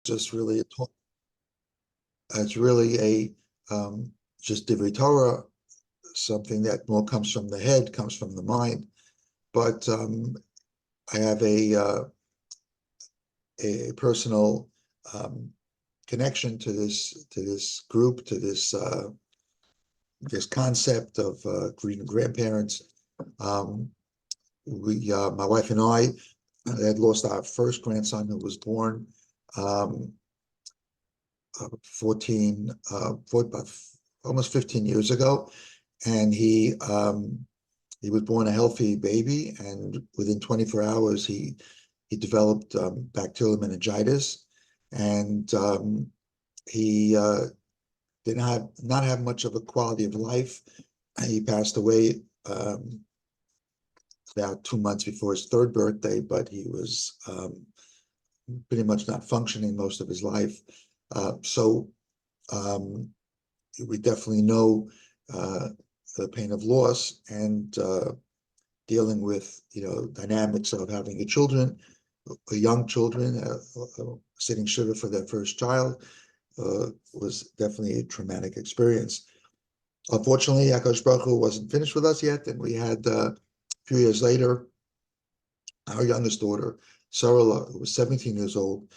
just really it's really a just divrei Torah, something that more comes from the head, comes from the mind. But I have a personal connection to this group, to this concept of bereaved grandparents. My wife and I had lost our first grandson, who was born 14, about almost 15 years ago, and he was born a healthy baby, and within 24 hours he developed bacterial meningitis, and he did not have much of a quality of life. He passed away about 2 months before his third birthday, but he was pretty much not functioning most of his life. So we definitely know the pain of loss, and dealing with dynamics of having young children, sitting shiva for their first child, was definitely a traumatic experience. Unfortunately, HaKadosh Baruch Hu wasn't finished with us yet, and we had a few years later, our youngest daughter, Sarah, who was 17 years old,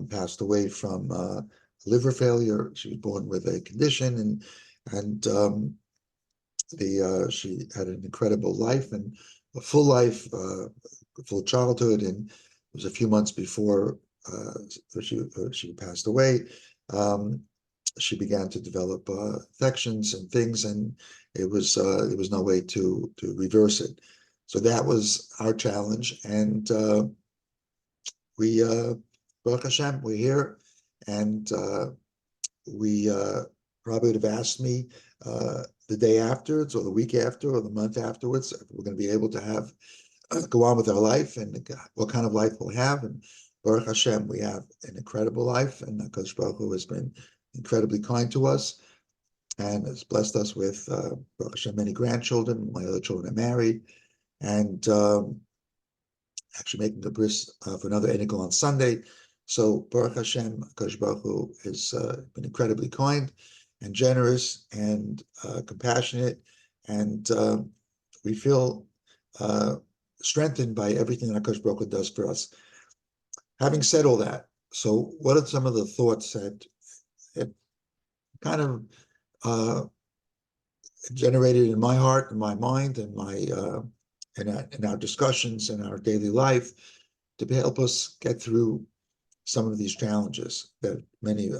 passed away from liver failure. She was born with a condition, and she had an incredible life, and a full life, full childhood, and it was a few months before she passed away. She began to develop infections and things, and there was no way to reverse it. So that was our challenge, and we, Baruch Hashem, we're here, and we probably would have asked me the day afterwards, or the week after, or the month afterwards, if we're going to be able to go on with our life, and what kind of life we'll have. And Baruch Hashem, we have an incredible life, and HaKadosh Baruch Hu has been incredibly kind to us, and has blessed us with Baruch Hashem, many grandchildren. My other children are married, and actually making the bris for another enigal on Sunday. So Baruch Hashem, HaKadosh Baruch Hu has been incredibly kind and generous and compassionate, and we feel strengthened by everything that HaKadosh Baruch Hu does for us. Having said all that, so what are some of the thoughts that kind of generated in my heart and my mind and in our discussions and our daily life to help us get through some of these challenges that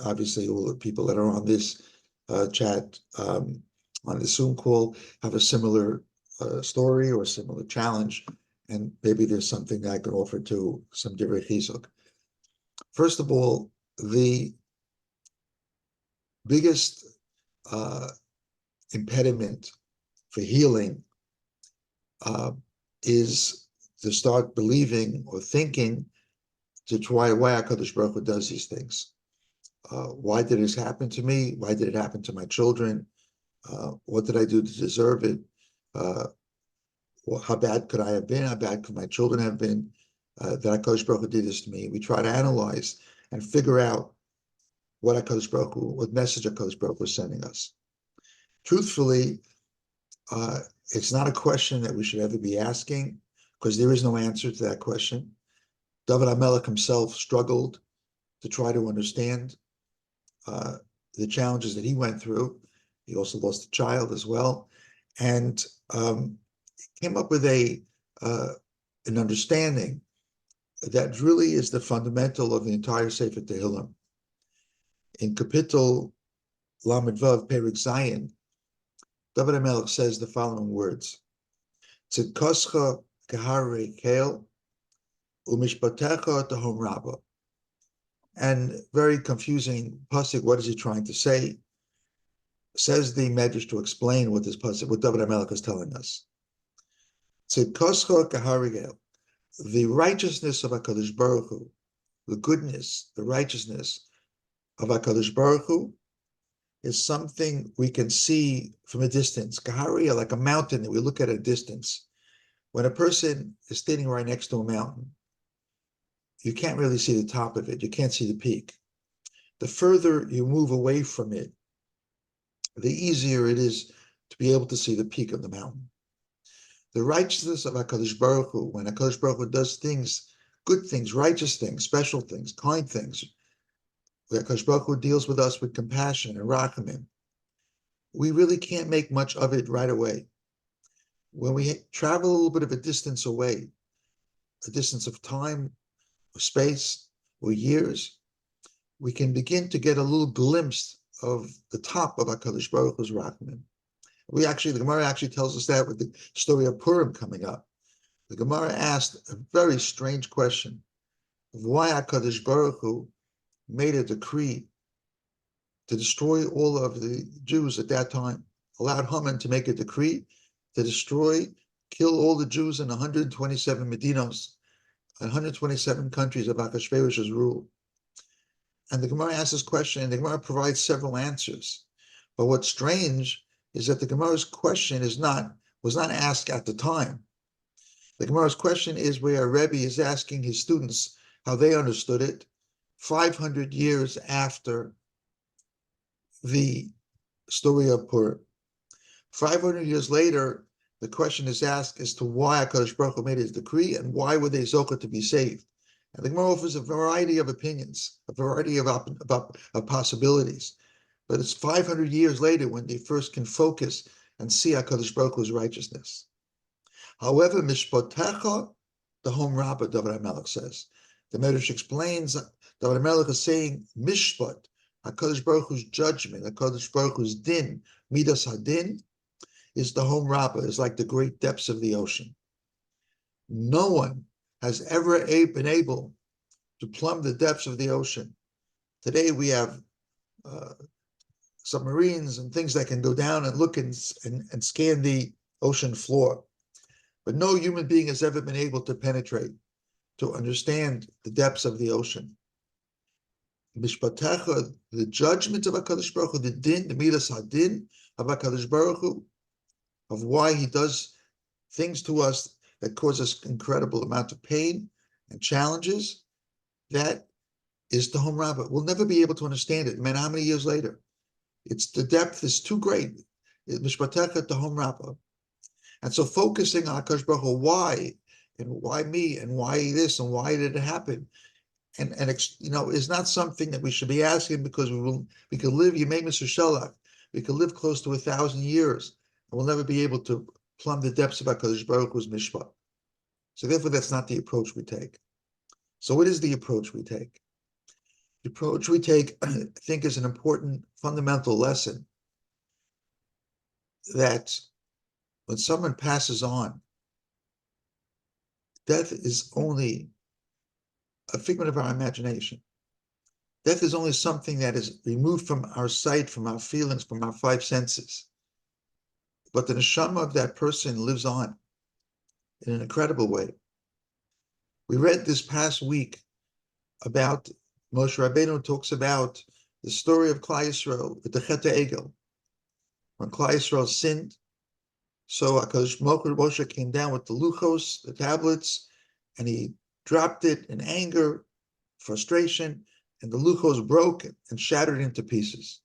obviously all the people that are on this chat, on the Zoom call, have a similar story or a similar challenge, and maybe there's something I can offer to some divrei chizuk. First of all, the biggest impediment for healing is to start believing or thinking to try why HaKadosh Baruch Hu does these things. Why did this happen to me? Why did it happen to my children? What did I do to deserve it? How bad could I have been? How bad could my children have been that HaKadosh Baruch Hu did this to me? We try to analyze and figure out what message HaKadosh Baruch Hu was sending us. Truthfully, it's not a question that we should ever be asking, because there is no answer to that question. David HaMelech himself struggled to try to understand the challenges that he went through. He also lost a child as well, and came up with an understanding that really is the fundamental of the entire Sefer Tehillim. In Kapitel Lamed Vav Perek Zayin, David HaMelech says the following words: Tzidkoscha kehare kel, umishpatecha tehom rabba. And very confusing pasuk. What is he trying to say? Says the Medrash to explain what this pasuk, what David HaMelech is telling us. Tzidkoscha kehare kel, the righteousness of HaKadosh Baruch Hu, the goodness, the righteousness of HaKadosh Baruch Hu, is something we can see from a distance. Kahariya, like a mountain that we look at a distance. When a person is standing right next to a mountain, you can't really see the top of it. You can't see the peak. the further you move away from it, the easier it is to be able to see the peak of the mountain. The righteousness of HaKadosh Baruch Hu, when HaKadosh Baruch Hu does things, good things, righteous things, special things, kind things, when HaKadosh Baruch Hu deals with us with compassion and rachamim, we really can't make much of it right away. When we travel a little bit of a distance away, a distance of time or space or years, we can begin to get a little glimpse of the top of HaKadosh Baruch Hu's rachamim. The Gemara actually tells us that with the story of Purim coming up. The Gemara asked a very strange question of why HaKadosh Baruch Hu made a decree to destroy all of the Jews at that time, allowed Haman to make a decree to destroy, kill all the Jews in 127 Medinos, 127 countries of Achashverosh's rule. And the Gemara asks this question, and the Gemara provides several answers. But what's strange is that the Gemara's question was not asked at the time. The Gemara's question is where a Rebbe is asking his students how they understood it 500 years after the story of Purim. 500 years later, the question is asked as to why HaKadosh Baruch Hu made his decree and why were they zochah to be saved. And the Gemara offers a variety of opinions, a variety of possibilities. But it's 500 years later when they first can focus and see HaKadosh Baruch Hu's righteousness. However, Mishpatecha, the home rabbi, David HaMelech says. The Medrash explains David HaMelech is saying Mishpat, HaKadosh Baruch Hu's judgment, HaKadosh Baruch Hu's din, Midas Hadin, is the home rabbi, is like the great depths of the ocean. No one has ever been able to plumb the depths of the ocean. Today we have submarines and things that can go down and look and scan the ocean floor. But no human being has ever been able to penetrate, to understand the depths of the ocean. Mishpatecha, the judgment of HaKadosh Baruch Hu, the din, the midas hadin of HaKadosh Baruch Hu, of why he does things to us that cause us incredible amount of pain and challenges, that is the home rabbi. We'll never be able to understand it, no matter how many years later. The depth is too great. Mishpatecha, the home rabbi. And so focusing on HaKadosh Baruch Hu, why, and why me, and why this, and why did it happen, and is not something that we should be asking because we could live, Yemei Mr. Shelach, we could live close to 1,000 years, and we'll never be able to plumb the depths of HaKadosh Baruch Hu's mishpat. So therefore, that's not the approach we take. So what is the approach we take? The approach we take, I think, is an important fundamental lesson that when someone passes on, death is only a figment of our imagination. Death is only something that is removed from our sight, from our feelings, from our five senses. But the neshama of that person lives on in an incredible way. We read this past week about Moshe Rabbeinu talks about the story of Klal Yisrael with the Chet HaEgel. When Klal Yisrael sinned, so Moshe came down with the luchos, the tablets, and he dropped it in anger, frustration, and the luchos broke and shattered into pieces.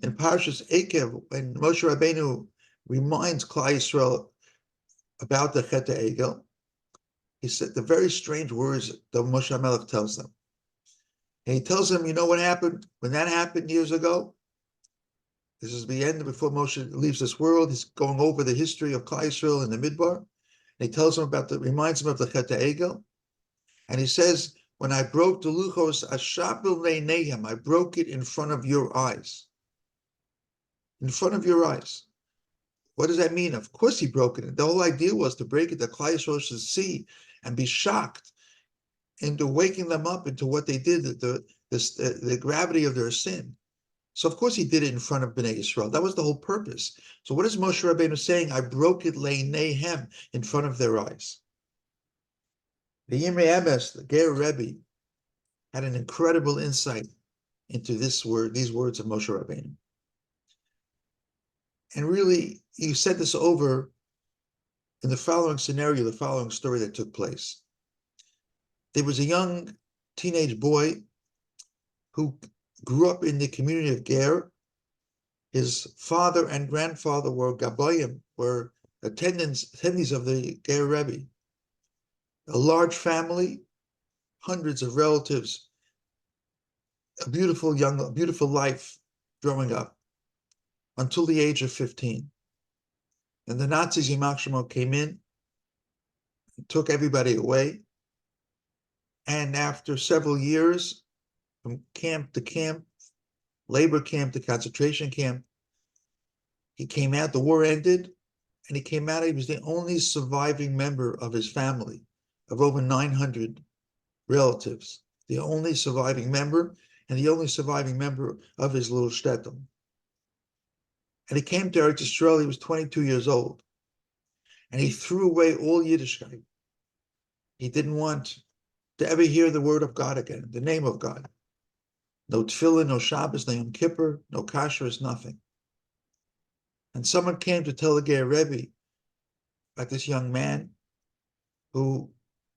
In Parshas Ekev, when Moshe Rabbeinu reminds Klal Yisrael about the Chet HaEgel, he said the very strange words that Moshe HaMelech tells them. And he tells them, you know what happened? When that happened years ago, this is the end before Moshe leaves this world. He's going over the history of Klal Yisrael in the Midbar. And he tells them reminds him of the Chet HaEgel. And he says, when I broke the luchos, Ashabil Leinehem, I broke it in front of your eyes. In front of your eyes. What does that mean? Of course he broke it. The whole idea was to break it, that Klal Yisrael should see and be shocked into waking them up into what they did, the gravity of their sin. So of course he did it in front of Bnei Yisrael. That was the whole purpose. So what is Moshe Rabbeinu saying? I broke it leinehem, in front of their eyes. The Imrei Emes, the Ger Rebbe, had an incredible insight into these words of Moshe Rabbeinu. And really, he said this over in the following scenario, the following story that took place. There was a young teenage boy who grew up in the community of Ger. His father and grandfather were Gabayim, were attendees of the Ger Rebbe. A large family, hundreds of relatives, a beautiful life growing up until the age of 15. And the Nazis, Yimach Shemo, came in, took everybody away. And after several years, from camp to camp, labor camp to concentration camp, he came out, the war ended, and he came out, he was the only surviving member of his family, of over 900 relatives, the only surviving member, and the only surviving member of his little shtetl. And he came to Eretz Yisrael, he was 22 years old, and he threw away all Yiddishkeit. He didn't want to ever hear the word of God again, the name of God. No tefillin, no Shabbos, no Yom Kippur, no kashrus, nothing. And someone came to tell the Ger Rebbe about this young man who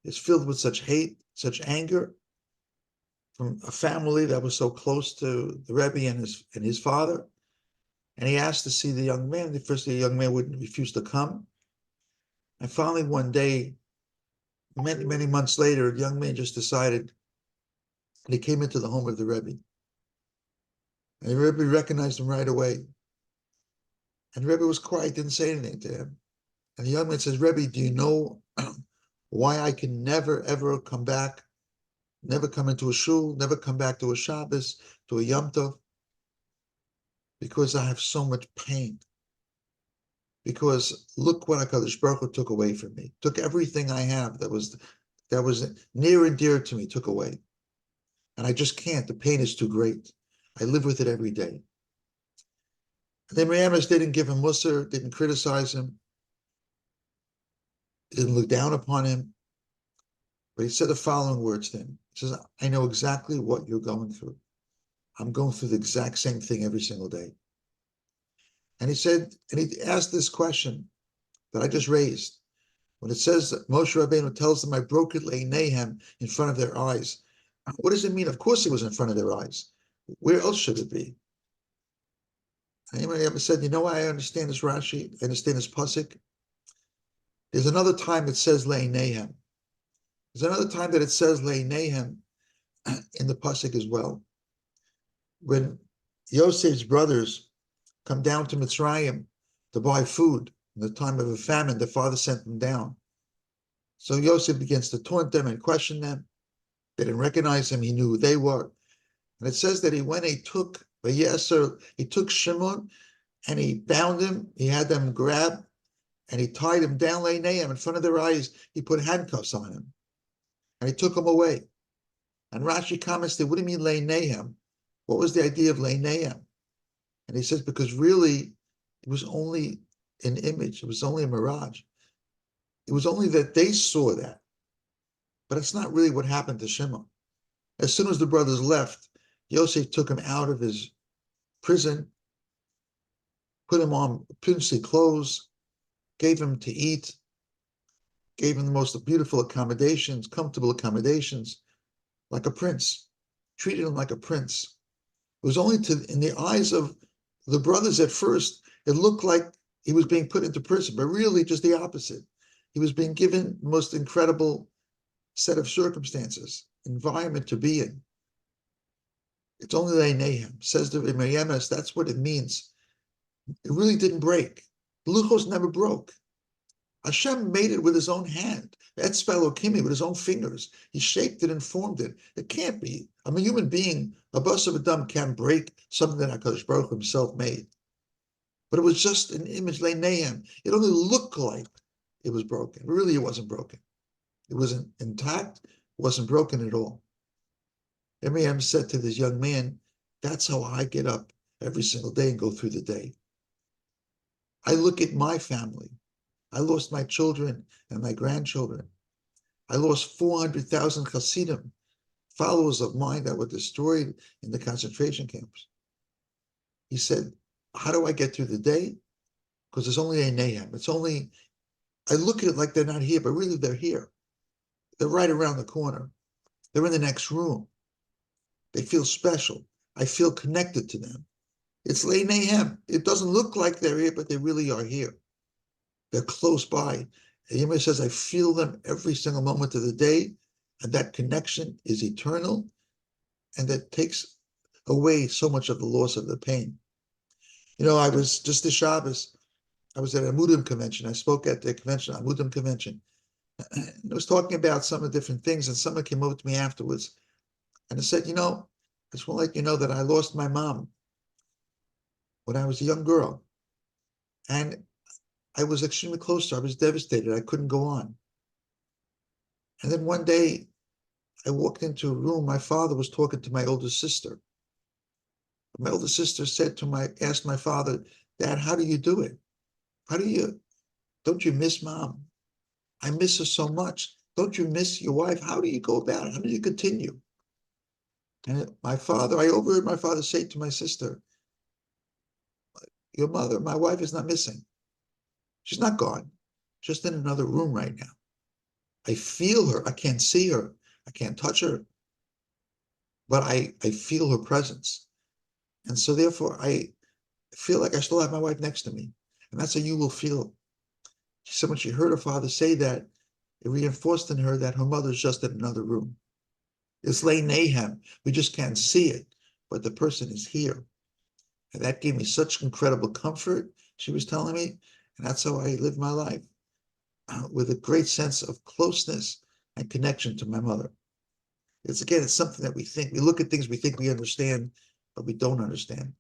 is filled with such hate, such anger from a family that was so close to the Rebbe and his father. And he asked to see the young man. The first, the young man wouldn't refuse to come. And finally, one day, many months later, the young man just decided, and he came into the home of the Rebbe. And the Rebbe recognized him right away. And the Rebbe was quiet, didn't say anything to him. And the young man says, Rebbe, do you know why I can never, ever come back, never come into a shul, never come back to a Shabbos, to a Yom Tov? Because I have so much pain. Because look what HaKadosh Baruch Hu took away from me. Took everything I have that was near and dear to me, took away. And I just can't. The pain is too great. I live with it every day. And the Miriamis didn't give him mussar, didn't criticize him, didn't look down upon him. But he said the following words to him. He says, I know exactly what you're going through. I'm going through the exact same thing every single day. And he said, and he asked this question that I just raised. When it says that Moshe Rabbeinu tells them, I broke it leinehem, in front of their eyes. What does it mean? Of course it was in front of their eyes. Where else should it be? Anybody ever said, you know why I understand this Rashi? I understand this pasuk? There's another time it says leinehem. There's another time that it says leinehem in the pasuk as well. When Yosef's brothers come down to Mitzrayim to buy food in the time of a famine, the father sent them down. So Yosef begins to taunt them and question them. They didn't recognize him. He knew who they were. And it says that he took Shimon and he bound him. He had them grab and he tied him down, leinehem, in front of their eyes. He put handcuffs on him and he took him away. And Rashi comments there, what do you mean leinehem? What was the idea of leinehem? And he says, because really, it was only an image. It was only a mirage. It was only that they saw that. But it's not really what happened to Shimon. As soon as the brothers left, Yosef took him out of his prison, put him on princely clothes, gave him to eat, gave him the most beautiful accommodations, comfortable accommodations, like a prince, treated him like a prince. It was only in the eyes of the brothers at first, it looked like he was being put into prison, but really just the opposite. He was being given the most incredible set of circumstances, environment to be in. It's only leinehem, says the Miriamis, that's what it means. It really didn't break. The luchos never broke. Hashem made it with his own hand. Etzba Elokimi, with his own fingers. He shaped it and formed it. It can't be. I'm a human being. A bus of a dumb can't break something that HaKadosh Baruch Hu himself made. But it was just an image, leinehem. It only looked like it was broken. Really, it wasn't broken. It wasn't intact. It wasn't broken at all. Miriam said to this young man, that's how I get up every single day and go through the day. I look at my family. I lost my children and my grandchildren. I lost 400,000 Hasidim, followers of mine that were destroyed in the concentration camps. He said, how do I get through the day? Because it's only a leinehem. It's only, I look at it like they're not here, but really they're here. They're right around the corner. They're in the next room. They feel special. I feel connected to them. It's Leinehem. It doesn't look like they're here, but they really are here. They're close by. And Yirmiyah says, I feel them every single moment of the day, and that connection is eternal, and that takes away so much of the loss of the pain. I was just this Shabbos, I was at a Amudim convention. I spoke at the convention, Amudim convention. And I was talking about some of the different things, and someone came over to me afterwards and I said, I just want to let you know that I lost my mom when I was a young girl. And I was extremely close to her. I was devastated. I couldn't go on. And then one day I walked into a room. My father was talking to my older sister. My older sister asked my father, Dad, how do you do it? Don't you miss mom? I miss her so much. Don't you miss your wife? How do you go about it? How do you continue? And I overheard my father say to my sister, your mother, my wife is not missing. She's not gone, just in another room right now. I feel her. I can't see her. I can't touch her. But I feel her presence. And so therefore, I feel like I still have my wife next to me. And that's how you will feel. She said when she heard her father say that, it reinforced in her that her mother's just in another room. It's Leinehem. We just can't see it, but the person is here. And that gave me such incredible comfort, she was telling me. And that's how I live my life, with a great sense of closeness and connection to my mother. It's something that we look at things we think we understand, but we don't understand.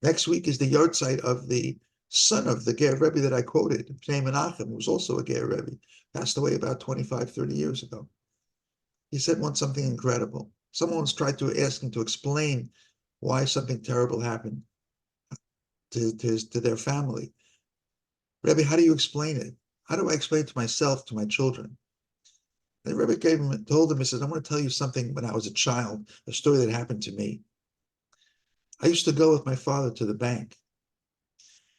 Next week is the yahrzeit of the son of the Ger Rebbe that I quoted, Pnei Menachem, who was also a Ger Rebbe, passed away about 25, 30 years ago. He said once something incredible. Someone once tried to ask him to explain why something terrible happened to their family. Rebbe, how do you explain it? How do I explain it to myself, to my children? And the Rebbe told him, he says, I want to tell you something when I was a child, a story that happened to me. I used to go with my father to the bank.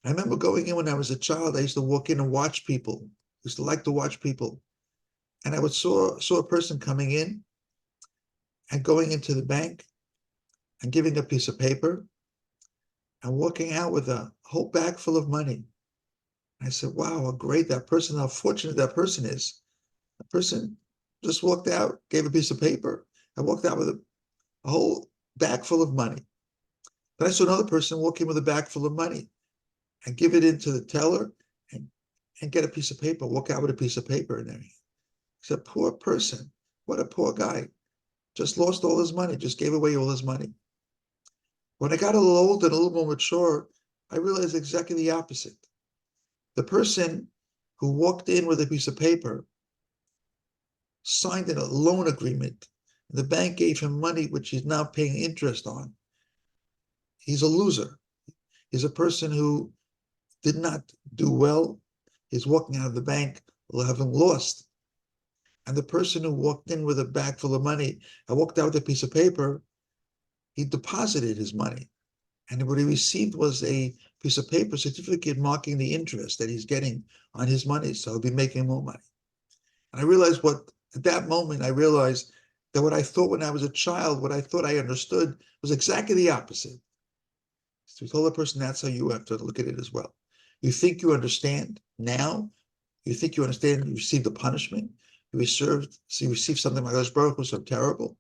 I remember going in when I was a child. I used to walk in and watch people. I used to like to watch people. And I saw a person coming in and going into the bank and giving a piece of paper and walking out with a whole bag full of money. And I said, wow, how great that person, how fortunate that person is. The person just walked out, gave a piece of paper, and walked out with a whole bag full of money. Then I saw another person walk in with a bag full of money and give it into the teller and get a piece of paper, walk out with a piece of paper and everything. He said, poor person, what a poor guy. Just lost all his money, just gave away all his money. When I got a little older and a little more mature, I realized exactly the opposite. The person who walked in with a piece of paper signed a loan agreement. And the bank gave him money, which he's now paying interest on. He's a loser. He's a person who did not do well. He's walking out of the bank having lost. And the person who walked in with a bag full of money and walked out with a piece of paper, he deposited his money. And what he received was a piece of paper certificate marking the interest that he's getting on his money. So he'll be making more money. And at that moment, I realized that what I thought when I was a child, what I thought I understood, was exactly the opposite. So we told the person, that's how you have to look at it as well. You think you understand now, you think you understand, you receive the punishment, you receive something like Hakadosh Baruch Hu so terrible.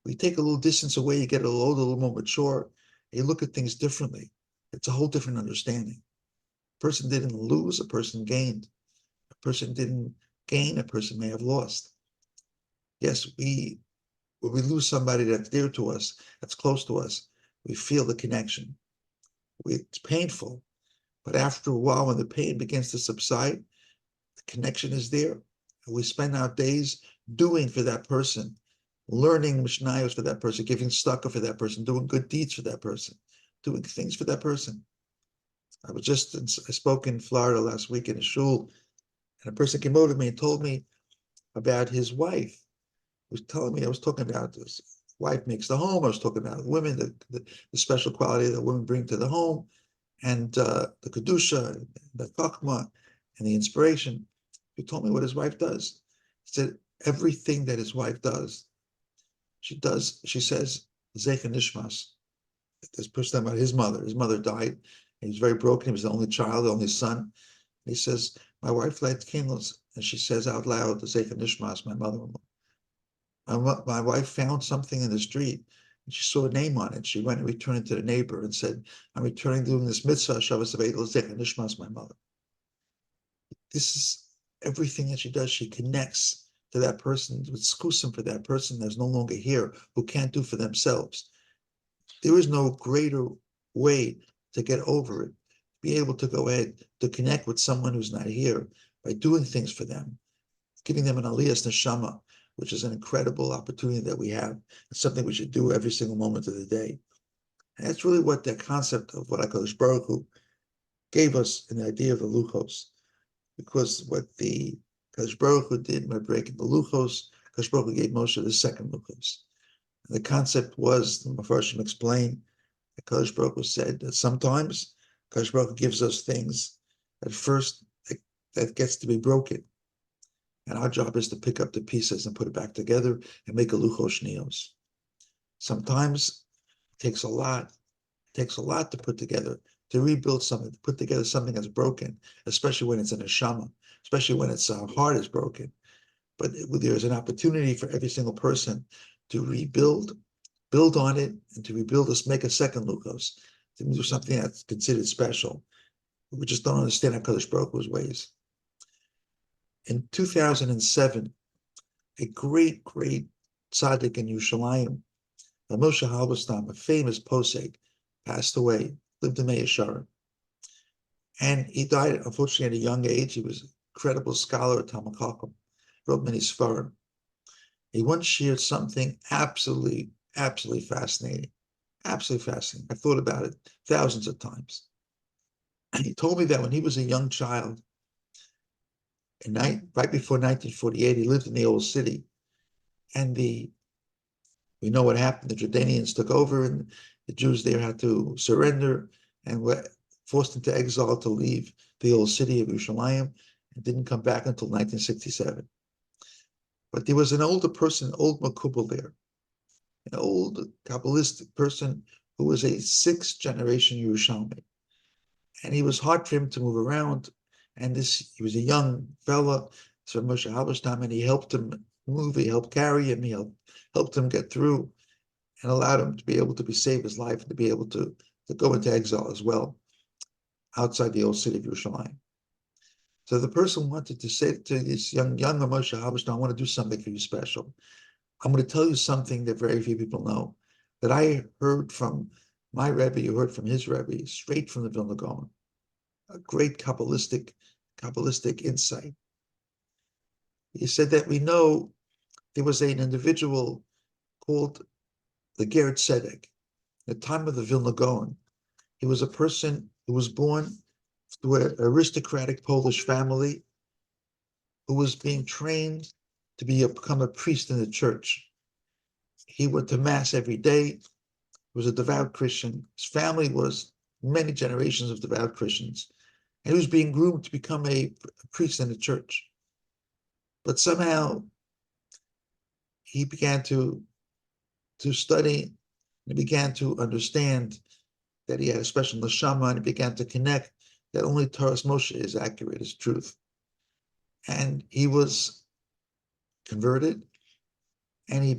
We take a little distance away, you get a little older, a little more mature, and you look at things differently. It's a whole different understanding. A person didn't lose, a person gained. A person didn't gain, a person may have lost. Yes, when we lose somebody that's dear to us, that's close to us, we feel the connection. It's painful, but after a while, when the pain begins to subside, the connection is there. And we spend our days doing for that person, learning Mishnayos for that person, giving tzedakah for that person, doing good deeds for that person, doing things for that person. I spoke in Florida last week in a shul, and a person came over to me and told me about his wife. He was telling me, I was talking about this. Wife makes the home. I was talking about women, the special quality that women bring to the home, and the kedusha, the chachma, and the inspiration. He told me what his wife does. He said everything that his wife does she says, Zecher Nishmas. This person about his mother. His mother died. He was very broken. He was the only child, the only son. He says, my wife lights candles, and she says out loud, Zecher Nishmas, my mother-in-law. My wife found something in the street, and she saw a name on it. She went and returned it to the neighbor and said, I'm returning doing this mitzvah, Shabbos Aveitel Zecher Nishmas, my mother. This is everything that she does. She connects to that person, with skusim for that person that's no longer here, who can't do for themselves. There is no greater way to get over it. Be able to go ahead to connect with someone who's not here by doing things for them, giving them an aliyas neshama, which is an incredible opportunity that we have. It's something we should do every single moment of the day. And that's really what the concept of what HaKadosh Baruch Hu gave us in the idea of the luchos. Because what the HaKadosh Baruch Hu did by breaking the luchos, HaKadosh Baruch Hu gave Moshe the second luchos. And the concept was, the Mepharshim explained, that HaKadosh Baruch Hu said that sometimes HaKadosh Baruch Hu gives us things at first that gets to be broken. And our job is to pick up the pieces and put it back together and make a luchos shnios. Sometimes it takes a lot to put together, to rebuild something, to put together something that's broken, especially when it's an neshama, especially when its heart is broken. But there's an opportunity for every single person to rebuild, build on it, and to rebuild us, make a second luchos, to do something that's considered special. We just don't understand HaKadosh Baruch Hu's ways. In 2007, a great tzaddik in Yerushalayim, Moshe Halberstam, a famous posek, passed away, lived in Meah Shearim. And he died, unfortunately, at a young age. He was an incredible scholar at Talmud Chacham, wrote many Sfarim. He once shared something absolutely fascinating. Absolutely fascinating. I thought about it thousands of times. And he told me that when he was a young child, right before 1948, he lived in the old city. And we know what happened. The Jordanians took over, and the Jews there had to surrender and were forced into exile to leave the old city of Yerushalayim, and didn't come back until 1967. But there was an older person, an old Makubal there, an old Kabbalistic person who was a sixth generation Yerushalmi. And he was hard for him to move around. And he was a young fella, so Moshe Halberstam, and he helped him move, he helped carry him, he helped him get through, and allowed him to be able to save his life and to be able to go into exile as well, outside the old city of Yerushalayim. So the person wanted to say to this young Moshe Halberstam, I want to do something for you special. I'm going to tell you something that very few people know, that I heard from my Rebbe, you heard from his Rebbe, straight from the Vilna Gaon. A great Kabbalistic insight. He said that we know there was an individual called the Ger Tzedek. At the time of the Vilna Gaon, he was a person who was born to an aristocratic Polish family who was being trained to become a priest in the church. He went to Mass every day. He was a devout Christian. His family was many generations of devout Christians. And he was being groomed to become a priest in the church. But somehow he began to study, and he began to understand that he had a special neshama, and he began to connect that only Torah's Moshe is accurate, is truth. And he was converted, and he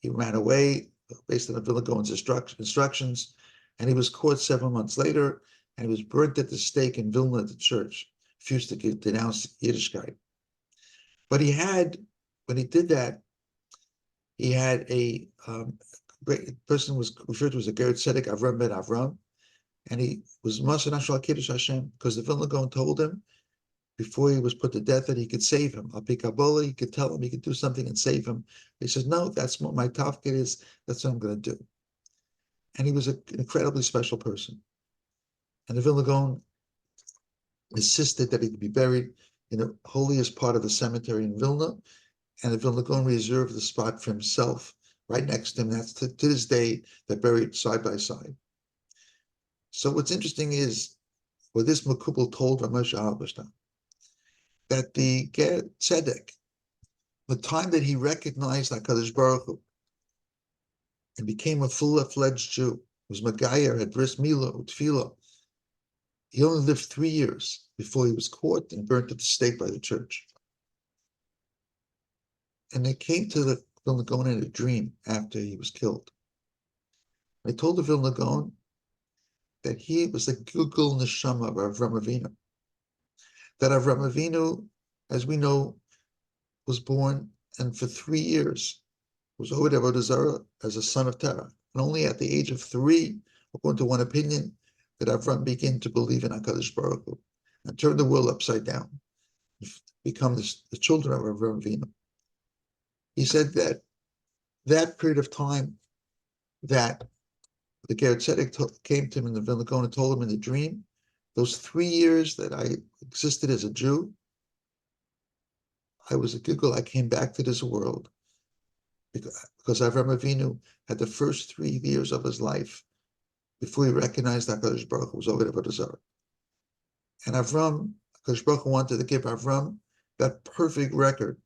ran away based on the Vilna Gaon's instructions, and he was caught 7 months later, and he was burnt at the stake in Vilna at the church, refused to denounce Yiddishkeit. But when he did that, he had a great person was referred to as a Ger Tzedek, Avram ben Avram, and he was Masa Nashal Kiddush Hashem, because the Vilna Gaon told him before he was put to death that he could save him. Al Pi Kabbalah, he could tell him he could do something and save him. He says, no, that's what my tafkid is. That's what I'm going to do. And he was an incredibly special person. And the Vilna Gaon insisted that he be buried in the holiest part of the cemetery in Vilna, and the Vilna Gaon reserved the spot for himself right next to him. That's to this day, they're buried side by side. So what's interesting is what this Makubal told Moshe Halberstam, that the Ger Tzedek, the time that he recognized HaKadosh Baruch Hu, and became a full-fledged Jew. He was Magayer, had bris milah, utfilah. He only lived 3 years before he was caught and burnt at the stake by the church. And they came to the Vilna Gaon in a dream after he was killed. They told the Vilna Gaon that he was the Gilgul Neshama of Avram Avinu. That Avram Avinu, as we know, was born and for 3 years was Oved Avodah Zarah as a son of Terah. And only at the age of 3, according to one opinion, did Avram begin to believe in HaKadosh Baruch Hu and turn the world upside down, become the children of Avram Avinu. He said that that period of time that the Ger Tzedek came to him in the Vilna Gaon and told him in the dream, those 3 years that I existed as a Jew, I was a Gilgul. I came back to this world because Avram Avinu had the first 3 years of his life before he recognized that HaKadosh Baruch Hu was Oved Avodah Zarah. And HaKadosh Baruch Hu wanted to give Avram that perfect record.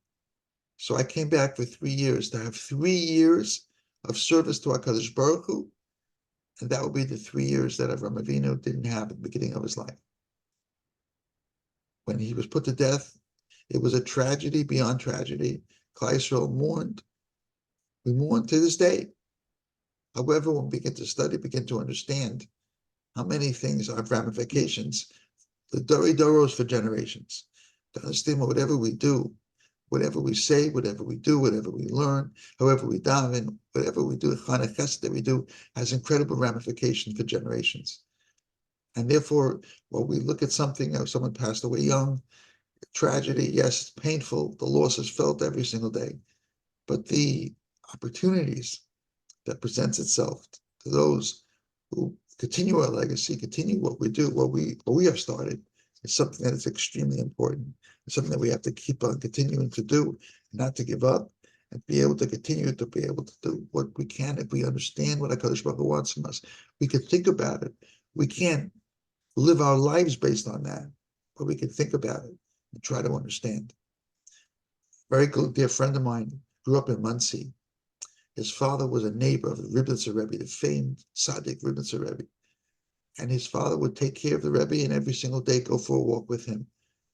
So I came back for 3 years to have 3 years of service to HaKadosh Baruch Hu, and that would be the 3 years that Avram Avinu didn't have at the beginning of his life. When he was put to death, it was a tragedy beyond tragedy. Klal Yisrael mourned. We mourn to this day. However, when we begin to study, begin to understand how many things have ramifications, the Dori Doros for generations, to understand whatever we do, whatever we say, whatever we do, whatever we learn, however we daven, whatever we do, Chana Chesed that we do, has incredible ramifications for generations. And therefore, when we look at something, someone passed away young, tragedy, yes, it's painful, the loss is felt every single day, but the opportunities that presents itself to those who continue our legacy, continue what we do, what we have started, is something that is extremely important. It's something that we have to keep on continuing to do, not to give up, and be able to continue to be able to do what we can if we understand what HaKadosh Baruch Hu wants from us. We can think about it. We can't live our lives based on that, but we can think about it and try to understand. Very good, dear friend of mine grew up in Monsey. His father was a neighbor of the Ribnitzer Rebbe, the famed Tzaddik Ribnitzer Rebbe. And his father would take care of the Rebbe and every single day go for a walk with him.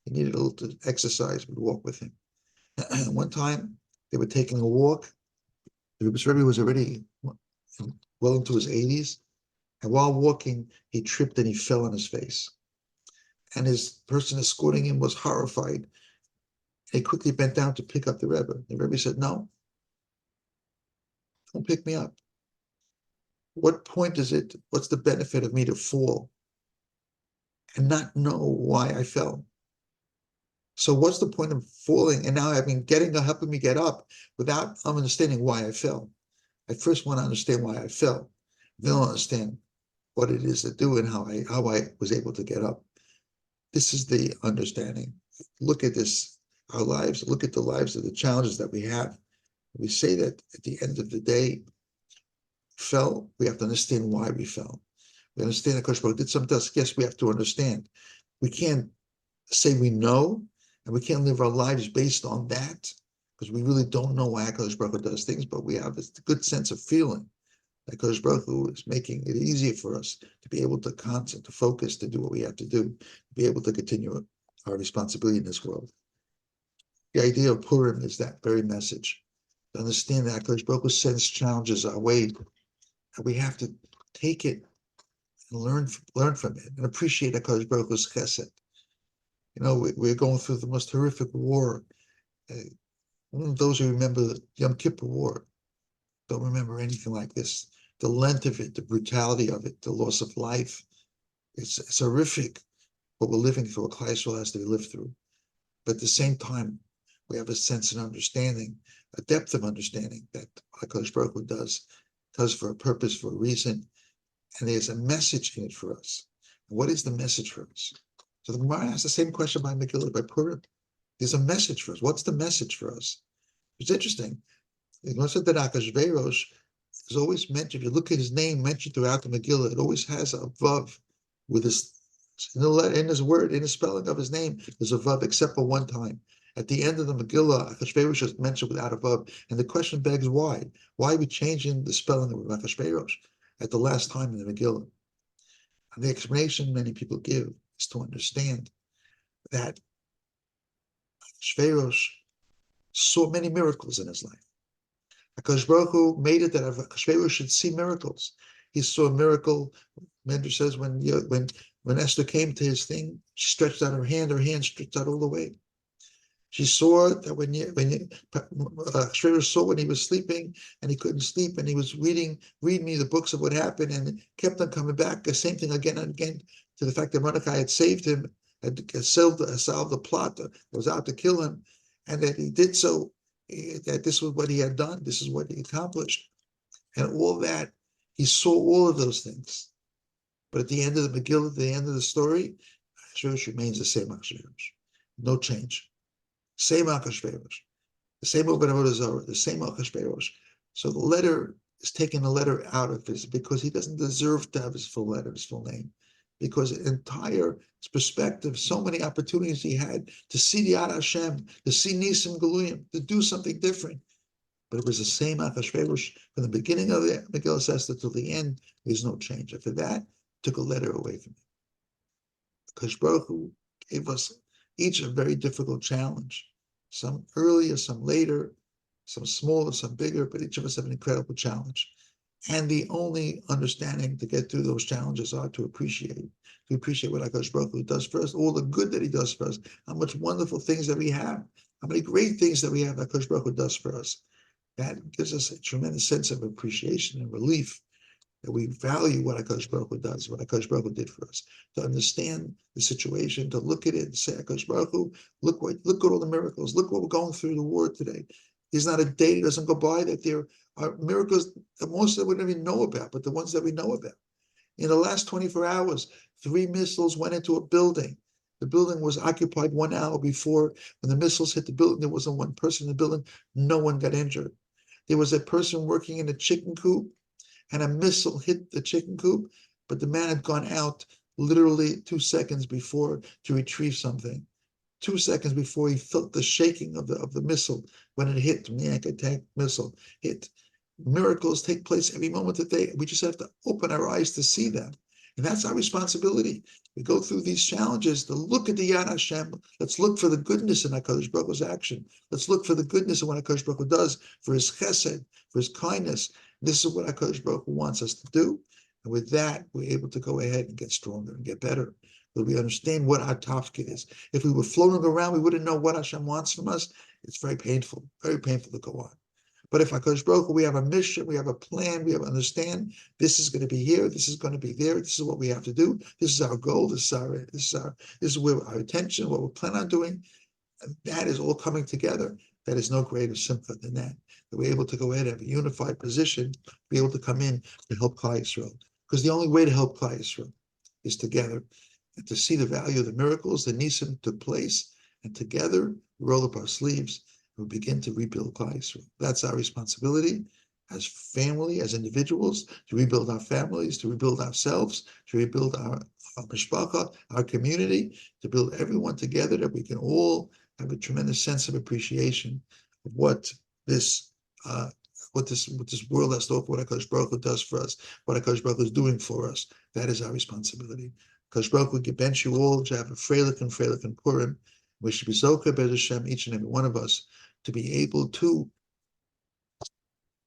He needed a little exercise, would walk with him. One time, they were taking a walk. The Rebbe was already well into his 80s. And while walking, he tripped and he fell on his face. And his person escorting him was horrified. He quickly bent down to pick up the Rebbe. The Rebbe said, "No, don't pick me up. What point is it? What's the benefit of me to fall and not know why I fell? So what's the point of falling and now helping me get up without understanding why I fell? I first want to understand why I fell. Then I'll understand what it is to do and how I was able to get up. This is the understanding. Look at this, our lives. Look at the lives of the challenges that we have. We say that at the end of the day, fell, we have to understand why we fell. We understand that HaKadosh Baruch Hu did something to us. Yes, we have to understand. We can't say we know, and we can't live our lives based on that, because we really don't know why HaKadosh Baruch Hu does things, but we have a good sense of feeling that HaKadosh Baruch Hu is making it easier for us to be able to concentrate, to focus, to do what we have to do, to be able to continue our responsibility in this world. The idea of Purim is that very message. To understand that HaKadosh Baruch Hu sends challenges our way, and we have to take it and learn from it and appreciate HaKadosh Baruch Hu's chesed. You know, we're going through the most horrific war. Those who remember the Yom Kippur War don't remember anything like this. The length of it, the brutality of it, the loss of life. It's horrific what we're living through, what Klal Yisrael has to live through. But at the same time, we have a sense and understanding, a depth of understanding that HaKadosh Baruch Hu does for a purpose, for a reason, and there's a message in it for us. And what is the message for us? So the Gemara asks the same question by Megillah, by Purim. There's a message for us. What's the message for us? It's interesting. Moshe Achashverosh is always mentioned. If you look at his name mentioned throughout the Megillah, it always has a vav with his in his word, in the spelling of his name. There's a vav, except for one time, At the end of the Megillah, Achashverosh is mentioned without above, and the question begs why? Why are we changing the spelling of Achashverosh at the last time in the Megillah? And the explanation many people give is to understand that Achashverosh saw many miracles in his life. HaKadosh Baruch Hu made it that Achashverosh should see miracles. He saw a miracle. Medrash says when Esther came to his thing, she stretched out her hand stretched out all the way. She saw that when Achashverosh saw when he was sleeping and he couldn't sleep and he was reading me the books of what happened and kept on coming back, the same thing again and again, to the fact that Mordecai had saved him, had solved the plot that was out to kill him, and that he did so, that this was what he had done, this is what he accomplished. And all that, he saw all of those things. But at the end of the Megillah, at the end of the story, Achashverosh remains the same Achashverosh. No change. Same Achashverosh, the same Avodah Zarah, the same Achashverosh. So the letter is taking the letter out of this because he doesn't deserve to have his full letter, his full name, because entire perspective, so many opportunities he had to see the Yad Hashem, to see Nisim Galuyim, to do something different. But it was the same Achashverosh from the beginning of the Megillah Esther till the end. There's no change. After that, took a letter away from him. Akash Baruch Hu gave us each a very difficult challenge. Some earlier, some later, some smaller, some bigger, but each of us have an incredible challenge. And the only understanding to get through those challenges are to appreciate what HaKadosh Baruch Hu does for us, all the good that he does for us, how much wonderful things that we have, how many great things that we have that HaKadosh Baruch Hu does for us. That gives us a tremendous sense of appreciation and relief, that we value what HaKadosh Baruch Hu does, what HaKadosh Baruch Hu did for us, to understand the situation, to look at it and say, HaKadosh Baruch Hu, look at all the miracles, look what we're going through the war today. There's not a day that doesn't go by that there are miracles that most of us wouldn't even know about, but the ones that we know about. In the last 24 hours, 3 missiles went into a building. The building was occupied 1 hour before. When the missiles hit the building, there wasn't one person in the building. No one got injured. There was a person working in a chicken coop, and a missile hit the chicken coop, but the man had gone out literally 2 seconds before to retrieve something. 2 seconds before he felt the shaking of the missile when it hit, when the anti-tank missile hit. Miracles take place every moment of the day. We just have to open our eyes to see them. And that's our responsibility. We go through these challenges to look at the Yad Hashem. Let's look for the goodness in HaKadosh Baruch Hu's action. Let's look for the goodness in what HaKadosh Baruch Hu does, for his chesed, for his kindness. This is what HaKadosh Baruch Hu wants us to do. And with that, we're able to go ahead and get stronger and get better. But we understand what our tafkid is. If we were floating around, we wouldn't know what Hashem wants from us. It's very painful to go on. But if HaKadosh Baruch Hu, we have a mission, we have a plan, we have understand, this is going to be here, this is going to be there, this is what we have to do, this is our goal, this is where our attention, what we plan on doing, and that is all coming together. That is no greater simcha than that. That we're able to go ahead and have a unified position, be able to come in to help Klal Yisrael. Because the only way to help Klal Yisrael is together, and to see the value of the miracles that Nisim took place, and together we roll up our sleeves and we begin to rebuild Klal Yisrael. That's our responsibility as family, as individuals, to rebuild our families, to rebuild ourselves, to rebuild our mishpacha, our community, to build everyone together, that we can all have a tremendous sense of appreciation of what this world has to offer, what HaKadosh Baruch Hu does for us, what HaKadosh Baruch Hu is doing for us. That is our responsibility. HaKadosh Baruch Hu bench you all to have a Freilich and Purim. We should be Zocher B'ez Hashem, each and every one of us, to be able to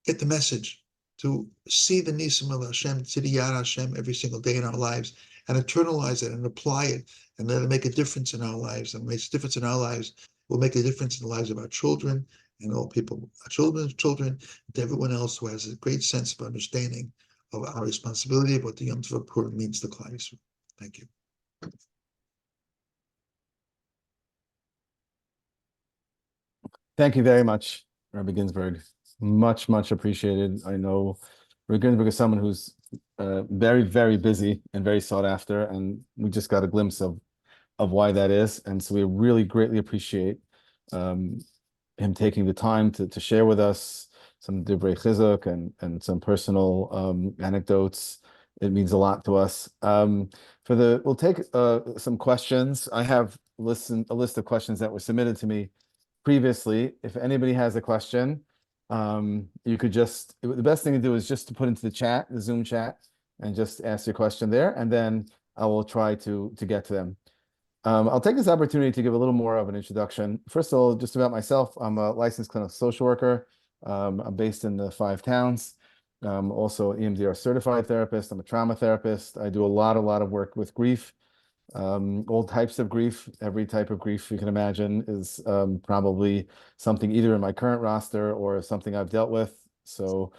get the message, to see the Nisim of Hashem, see the Yad Hashem every single day in our lives, and internalize it and apply it, and let it make a difference in our lives. And when it makes a difference in our lives, will make a difference in the lives of our children and all people, our children's children, to everyone else who has a great sense of understanding of our responsibility of what the Yom Tov Purim means to Klal Yisrael. Thank you. Thank you very much, Rabbi Ginsburg. Much, much appreciated. I know Rabbi Ginsburg is someone who's very, very busy and very sought after, and we just got a glimpse of why that is. And so we really greatly appreciate him taking the time to share with us some divrei chizuk and some personal anecdotes. It means a lot to us. We'll take some questions. I have a list of questions that were submitted to me previously, if anybody has a question, you could just, the best thing to do is just to put into the chat, the Zoom chat, and just ask your question there, and then I will try to get to them. I'll take this opportunity to give a little more of an introduction. First of all, just about myself, I'm a licensed clinical social worker. I'm based in the 5 towns. Also EMDR certified therapist. I'm a trauma therapist. I do a lot of work with grief, all types of grief. Every type of grief you can imagine is probably something either in my current roster or something I've dealt with. So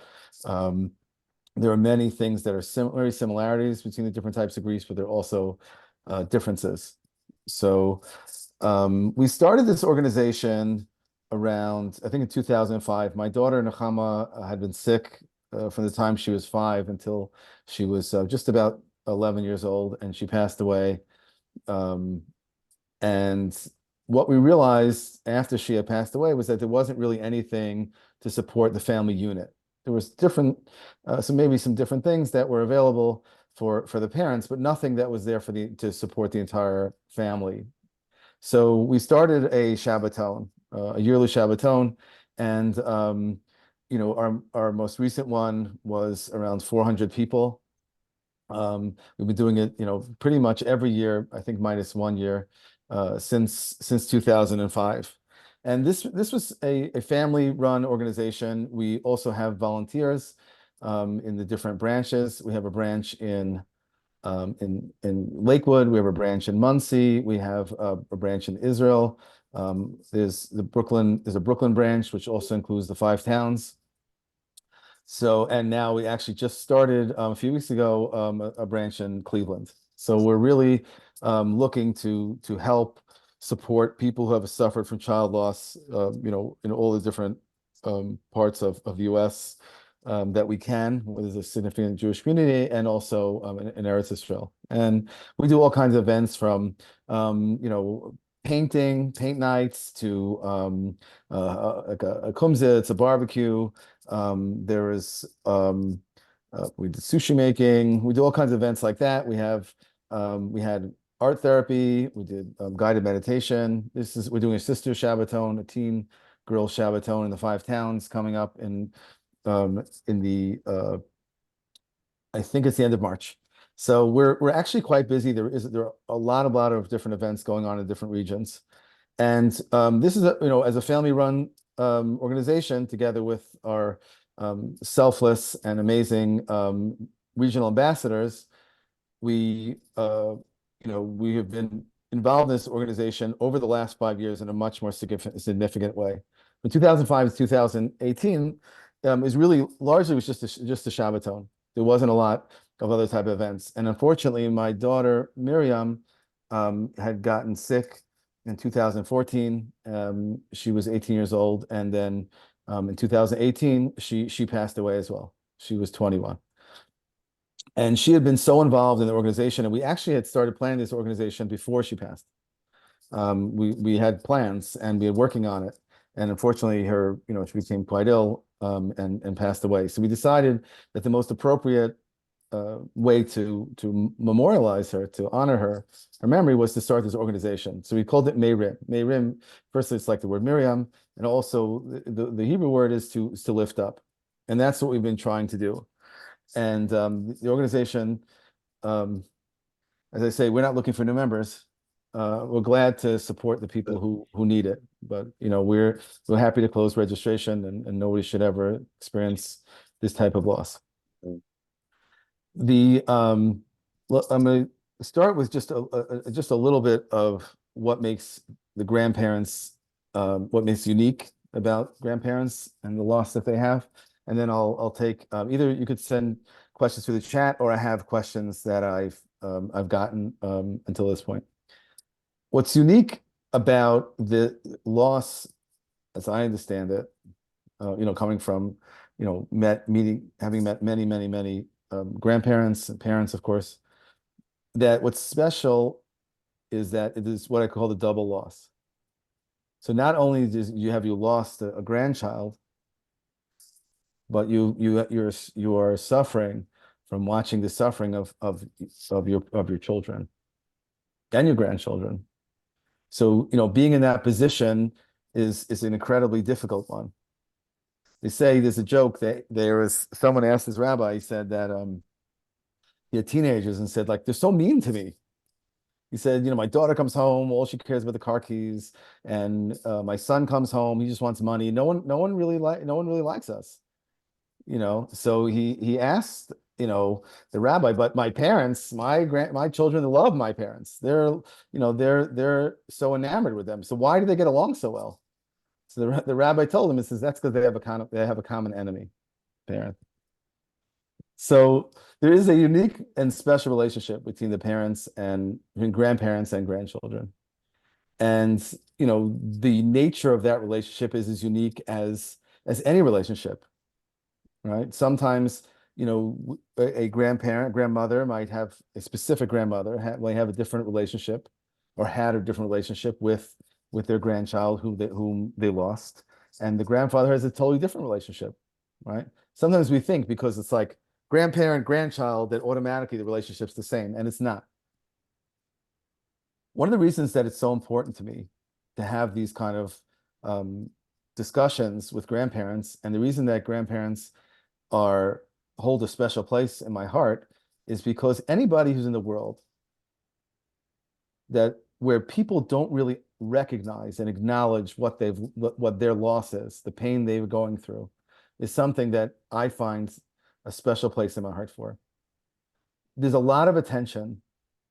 there are many things that are very similarities between the different types of griefs, but there are also differences. So we started this organization around, I think in 2005. My daughter Nechama had been sick from the time she was 5 until she was just about 11 years old, and she passed away. And what we realized after she had passed away was that there wasn't really anything to support the family unit. There was maybe some different things that were available for the parents, but nothing that was there to support the entire family. So we started a Shabbaton, a yearly Shabbaton, and our most recent one was around 400 people. We've been doing it, pretty much every year, I think minus 1 year, since 2005. And this was a family-run organization. We also have volunteers in the different branches. We have a branch in Lakewood. We have a branch in Muncie. We have a branch in Israel. There's a Brooklyn branch, which also includes the 5 towns. So, and now we actually just started a few weeks ago a branch in Cleveland. So we're really looking to help support people who have suffered from child loss, in all the different parts of the U.S. That we can, where there's a significant Jewish community, and also in Eretz Israel. And we do all kinds of events from, paint nights to like a kumzit, it's a barbecue. There is we did sushi making. We do all kinds of events like that. We had art therapy. We did guided meditation. We're doing a sister Shabbaton, a teen girl Shabbaton in the 5 towns coming up in the I think it's the end of March. So we're actually quite busy. There are a lot of different events going on in different regions. And this is as a family-run organization, together with our selfless and amazing regional ambassadors, we have been involved in this organization over the last 5 years in a much more significant way. From 2005 to 2018 is really largely was just a Shabbaton. There wasn't a lot of other type of events, and unfortunately, my daughter Miriam had gotten sick in 2014. She was 18 years old, and then in 2018 she passed away as well. She was 21. And she had been so involved in the organization, and we actually had started planning this organization before she passed. We had plans and we were working on it, and unfortunately, she became quite ill and passed away. So we decided that the most appropriate way to memorialize her, to honor her memory, was to start this organization. So we called it Meirim. Meirim, first it's like the word Miriam, and also the Hebrew word is to lift up, and that's what we've been trying to do. And the organization, as I say, we're not looking for new members. We're glad to support the people who need it, but we're happy to close registration, and nobody should ever experience this type of loss. I'm going to start with just a little bit of what makes the grandparents, what makes unique about grandparents and the loss that they have, and then I'll take either you could send questions through the chat, or I have questions that I've gotten until this point. What's unique about the loss, as I understand it, coming from having met many grandparents and parents, of course, that what's special is that it is what I call the double loss. So not only have you lost a grandchild, but you are suffering from watching the suffering of your children and your grandchildren. So being in that position, is an incredibly difficult one. They say there's a joke that there was someone asked his rabbi, he said that he had teenagers and said, like, they're so mean to me. He said, my daughter comes home, all she cares about the car keys, and my son comes home, he just wants money. No one really likes us. So he asked, the rabbi, but my parents, my children love my parents. They're so enamored with them. So why do they get along so well? So the rabbi told him, he says, that's because they have a common enemy, parent. So there is a unique and special relationship between the parents and between grandparents and grandchildren. And the nature of that relationship is as unique as any relationship, right? Sometimes, a grandmother might have a specific grandmother might have a different relationship or had a different relationship with their grandchild whom they lost. And the grandfather has a totally different relationship, right? Sometimes we think because it's like grandparent, grandchild, that automatically the relationship's the same, and it's not. One of the reasons that it's so important to me to have these kind of discussions with grandparents, and the reason that grandparents hold a special place in my heart, is because anybody who's in the world where people don't really recognize and acknowledge what their loss is, the pain they were going through, is something that I find a special place in my heart for. There's a lot of attention,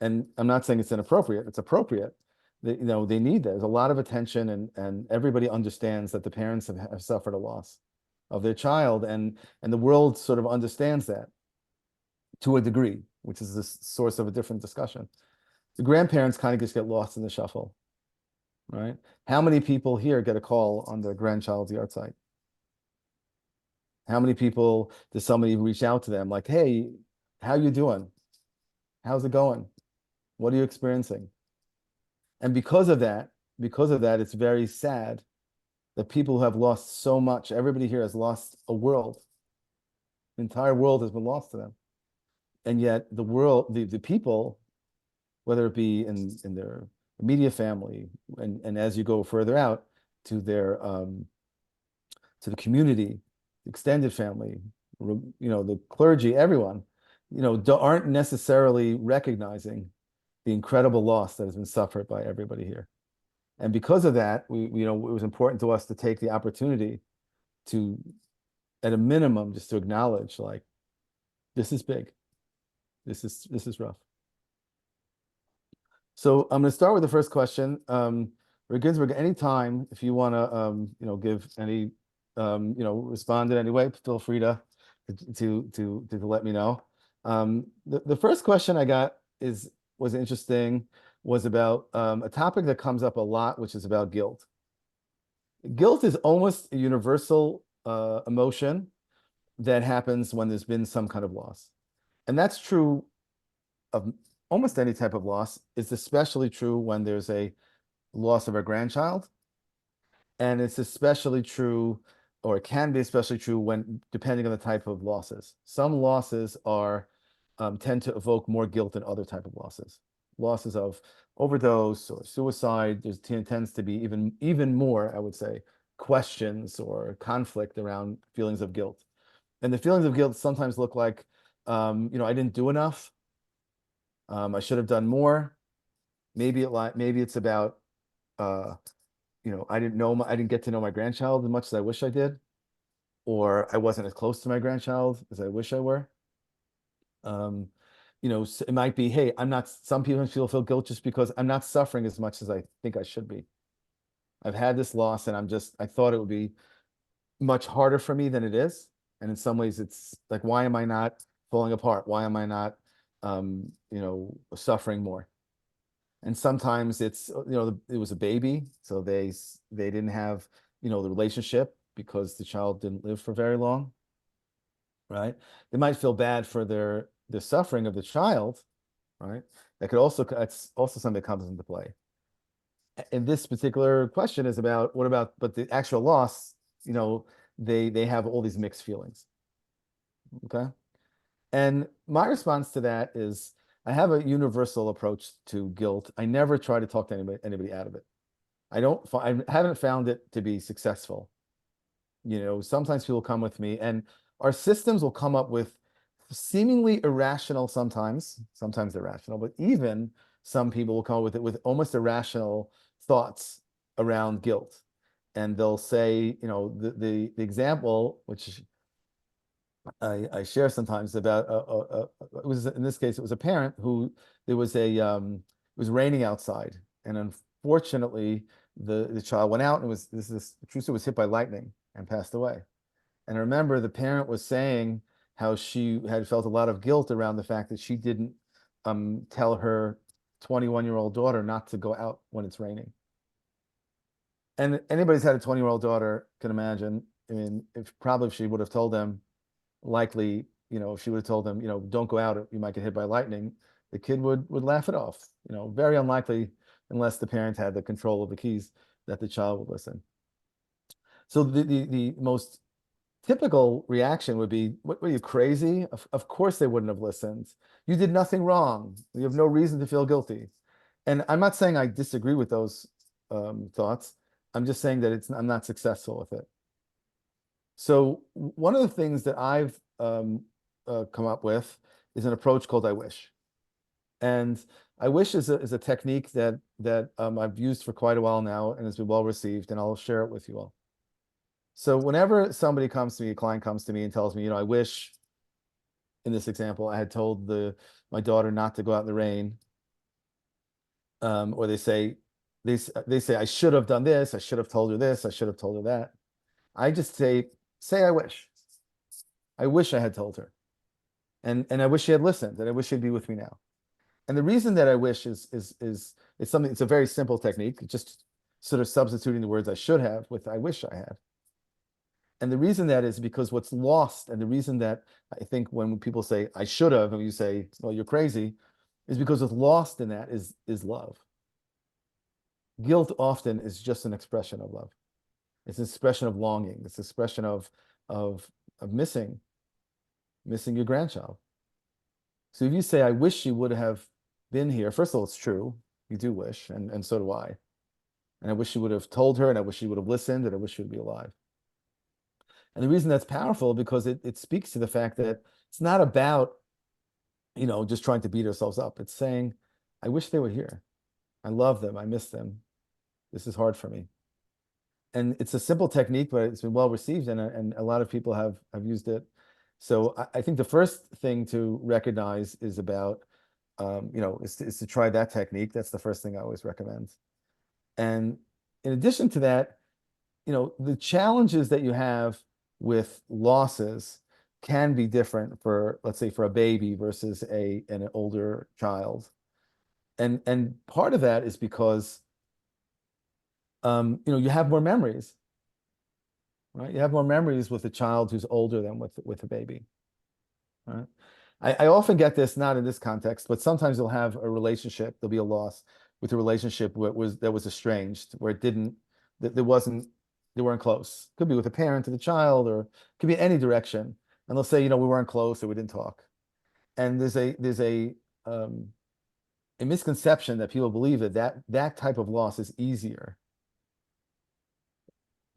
and I'm not saying it's inappropriate, it's appropriate. They need that. There's a lot of attention, and everybody understands that the parents have suffered a loss of their child, and the world sort of understands that to a degree, which is the source of a different discussion. The grandparents kind of just get lost in the shuffle, right? How many people here get a call on their grandchild's yard site? How many people does somebody reach out to them like, hey, how you doing? How's it going? What are you experiencing? And because of that, it's very sad that people who have lost so much, everybody here has lost a world. The entire world has been lost to them. And yet the world, the people, whether it be in their immediate family, and as you go further out to to the community, extended family, the clergy, everyone, aren't necessarily recognizing the incredible loss that has been suffered by everybody here. And because of that, it was important to us to take the opportunity to, at a minimum, just to acknowledge, like, this is big. This is rough. So I'm going to start with the first question. Rick Ginsburg, anytime if you want to, give any, respond in any way, feel free to let me know. The first question I got was interesting, was about a topic that comes up a lot, which is about guilt. Guilt is almost a universal emotion that happens when there's been some kind of loss. And that's true of almost any type of loss. It's especially true when there's a loss of a grandchild. And it's especially true, or it can be especially true depending on the type of losses. Some losses tend to evoke more guilt than other type of losses. Losses of overdose or suicide, there tends to be even more, I would say, questions or conflict around feelings of guilt. And the feelings of guilt sometimes look like, I didn't do enough. I should have done more. Maybe it's about, I didn't get to know my grandchild as much as I wish I did, or I wasn't as close to my grandchild as I wish I were. It might be, hey, some people feel guilt just because I'm not suffering as much as I think I should be. I've had this loss, and I thought it would be much harder for me than it is. And in some ways it's like, why am I not falling apart? Why am I not, suffering more? And sometimes it's, it was a baby, so they didn't have, the relationship because the child didn't live for very long, right? They might feel bad for the suffering of the child, right? That's also something that comes into play. And this particular question is about but the actual loss, they have all these mixed feelings. Okay. And my response to that is, I have a universal approach to guilt. I never try to talk to anybody out of it. I haven't found it to be successful. Sometimes people come with me, and our systems will come up with seemingly irrational, sometimes irrational, but even some people will come up with it with almost irrational thoughts around guilt. And they'll say, the example, which I share sometimes about, it was, in this case, it was a parent who, it was raining outside. And unfortunately, the child went out and the true story, was hit by lightning and passed away. And I remember the parent was saying how she had felt a lot of guilt around the fact that she didn't tell her 21-year-old daughter not to go out when it's raining. And anybody's had a 20-year-old daughter can imagine. I mean, if she would have told them, likely, if she would have told them, don't go out, you might get hit by lightning, the kid would laugh it off. Very unlikely, unless the parent had the control of the keys, that the child would listen. So the most typical reaction would be, what, are you crazy? Of course they wouldn't have listened. You did nothing wrong. You have no reason to feel guilty. And I'm not saying I disagree with those thoughts. I'm just saying that I'm not successful with it. So one of the things that I've come up with is an approach called I wish. And I wish is a technique that I've used for quite a while now and has been well received, and I'll share it with you all. So whenever somebody comes to me, a client comes to me and tells me, I wish, in this example, I had told my daughter not to go out in the rain, or they say, I should have done this, I should have told her this, I should have told her that. I just say I wish. I wish I had told her. And I wish she had listened, and I wish she'd be with me now. And the reason that I wish is something, it's a very simple technique, just sort of substituting the words I should have with I wish I had. And the reason that is because what's lost, and the reason that I think when people say I should have, and you say, well, you're crazy, is because what's lost in that is love. Guilt often is just an expression of love. It's an expression of longing. It's an expression of missing your grandchild. So if you say, I wish she would have been here, first of all, it's true. You do wish, and so do I. And I wish she would have told her, and I wish she would have listened, and I wish she would be alive. And the reason that's powerful, because it speaks to the fact that it's not about, just trying to beat ourselves up. It's saying, I wish they were here. I love them. I miss them. This is hard for me. And it's a simple technique, but it's been well received, and a lot of people have used it. So I think the first thing to recognize is about, is to try that technique. That's the first thing I always recommend. And in addition to that, the challenges that you have with losses can be different for, let's say, for a baby versus an older child. And part of that is because you have more memories, right? You have more memories with a child who's older than with a baby, right? I often get this, not in this context, but sometimes you'll have a relationship, there'll be a loss with a relationship that was estranged, where they weren't close. Could be with a parent to the child, or could be any direction. And they'll say, we weren't close, or we didn't talk. And there's a misconception that people believe that type of loss is easier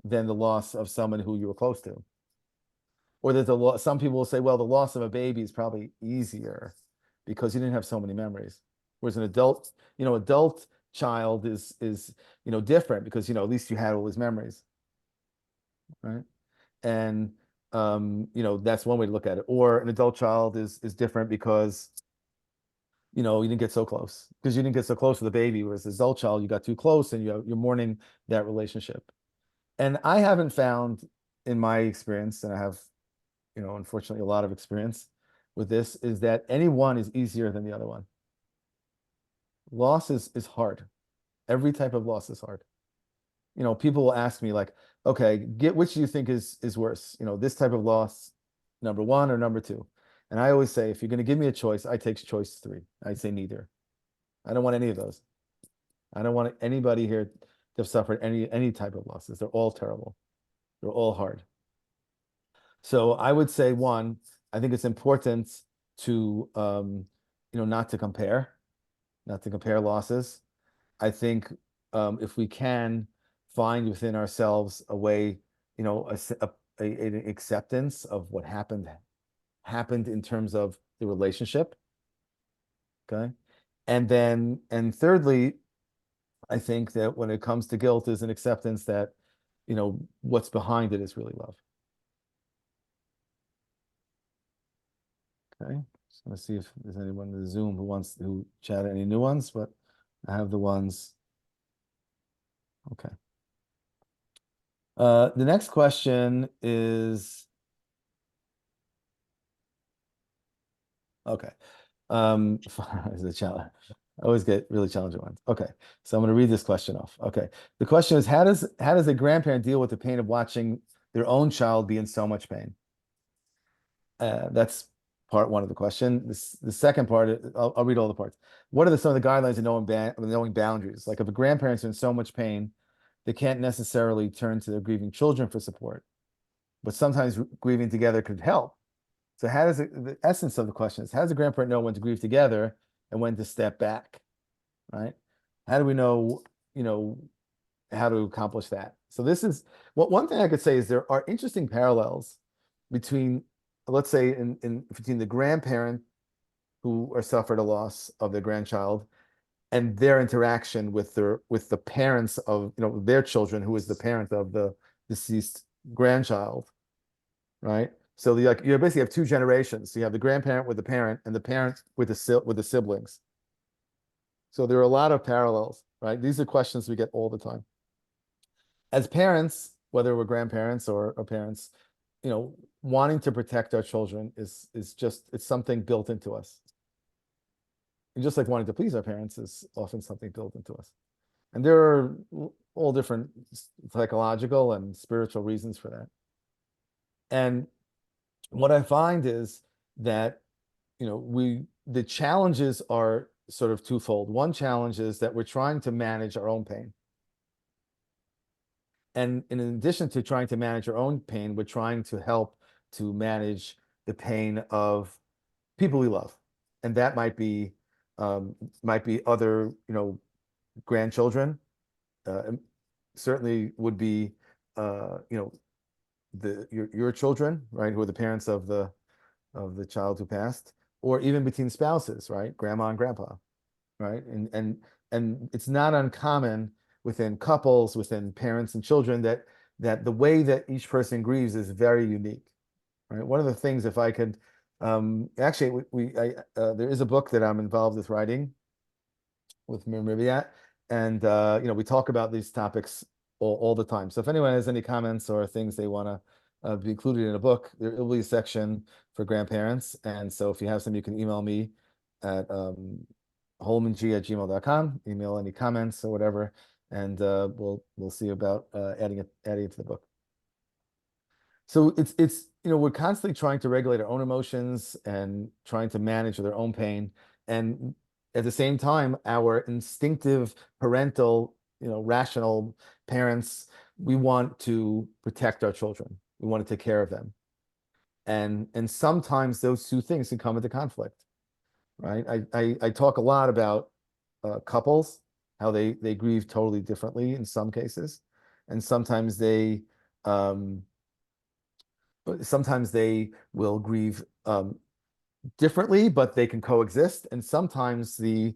than the loss of someone who you were close to. Or that some people will say, well, the loss of a baby is probably easier because you didn't have so many memories. Whereas an adult child is different, because at least you had all these memories, right? And that's one way to look at it. Or an adult child is different because you didn't get so close, because you didn't get so close with the baby, whereas as adult child, you got too close, and you're mourning that relationship. And I haven't found, in my experience, and I have, unfortunately, a lot of experience with this, is that any one is easier than the other one. Loss is hard. Every type of loss is hard. People will ask me, like, okay, which do you think is worse? This type of loss, number one or number two? And I always say, if you're going to give me a choice, I take choice three. I say neither. I don't want any of those. I don't want anybody here to have suffered any type of losses. They're all terrible. They're all hard. So I would say, one, I think it's important to not to compare losses. I think if we can find within ourselves a way, an acceptance of what happened in terms of the relationship. Okay. And thirdly, I think that when it comes to guilt is an acceptance that, what's behind it is really love. Okay. Just want to see if there's anyone in the Zoom who chat any new ones, but I have the ones. Okay. The next question is, okay. Is a challenge. I always get really challenging ones. Okay. So I'm going to read this question off. Okay. The question is, how does a grandparent deal with the pain of watching their own child be in so much pain? That's part one of the question. The second part, I'll read all the parts. What are some of the guidelines of knowing boundaries? Like if a grandparent's in so much pain, they can't necessarily turn to their grieving children for support, but sometimes grieving together could help. So the essence of the question is, how does a grandparent know when to grieve together and when to step back, right? How do we know, how to accomplish that? So this is one thing I could say is there are interesting parallels between, let's say, between the grandparent who are suffered a loss of their grandchild and their interaction with the parents of their children, who is the parent of the deceased grandchild, right? So you basically have two generations. So you have the grandparent with the parent and the parent with the siblings. So there are a lot of parallels, right? These are questions we get all the time. As parents, whether we're grandparents or parents, wanting to protect our children is just, it's something built into us. And just like wanting to please our parents is often something built into us. And there are all different psychological and spiritual reasons for that. And what I find is that, the challenges are sort of twofold. One challenge is that we're trying to manage our own pain. And in addition to trying to manage our own pain, we're trying to help to manage the pain of people we love. And that might be other, grandchildren. Certainly would be, your children, right, who are the parents of the child who passed, or even between spouses, right, grandma and grandpa, right, and it's not uncommon within couples, within parents and children, that the way that each person grieves is very unique, right? One of the things, if I could, actually, there is a book that I'm involved with writing with Miriam Riviat, and we talk about these topics all the time. So if anyone has any comments or things they want to be included in a book, there will be a section for grandparents. And so if you have some, you can email me at holmang@gmail.com, email any comments or whatever, and we'll see about adding it to the book. So it's we're constantly trying to regulate our own emotions and trying to manage their own pain, and at the same time, our instinctive parental, rational parents, we want to protect our children. We want to take care of them, and sometimes those two things can come into conflict, right? I talk a lot about couples, how they grieve totally differently in some cases, and sometimes they will grieve differently, but they can coexist. And sometimes the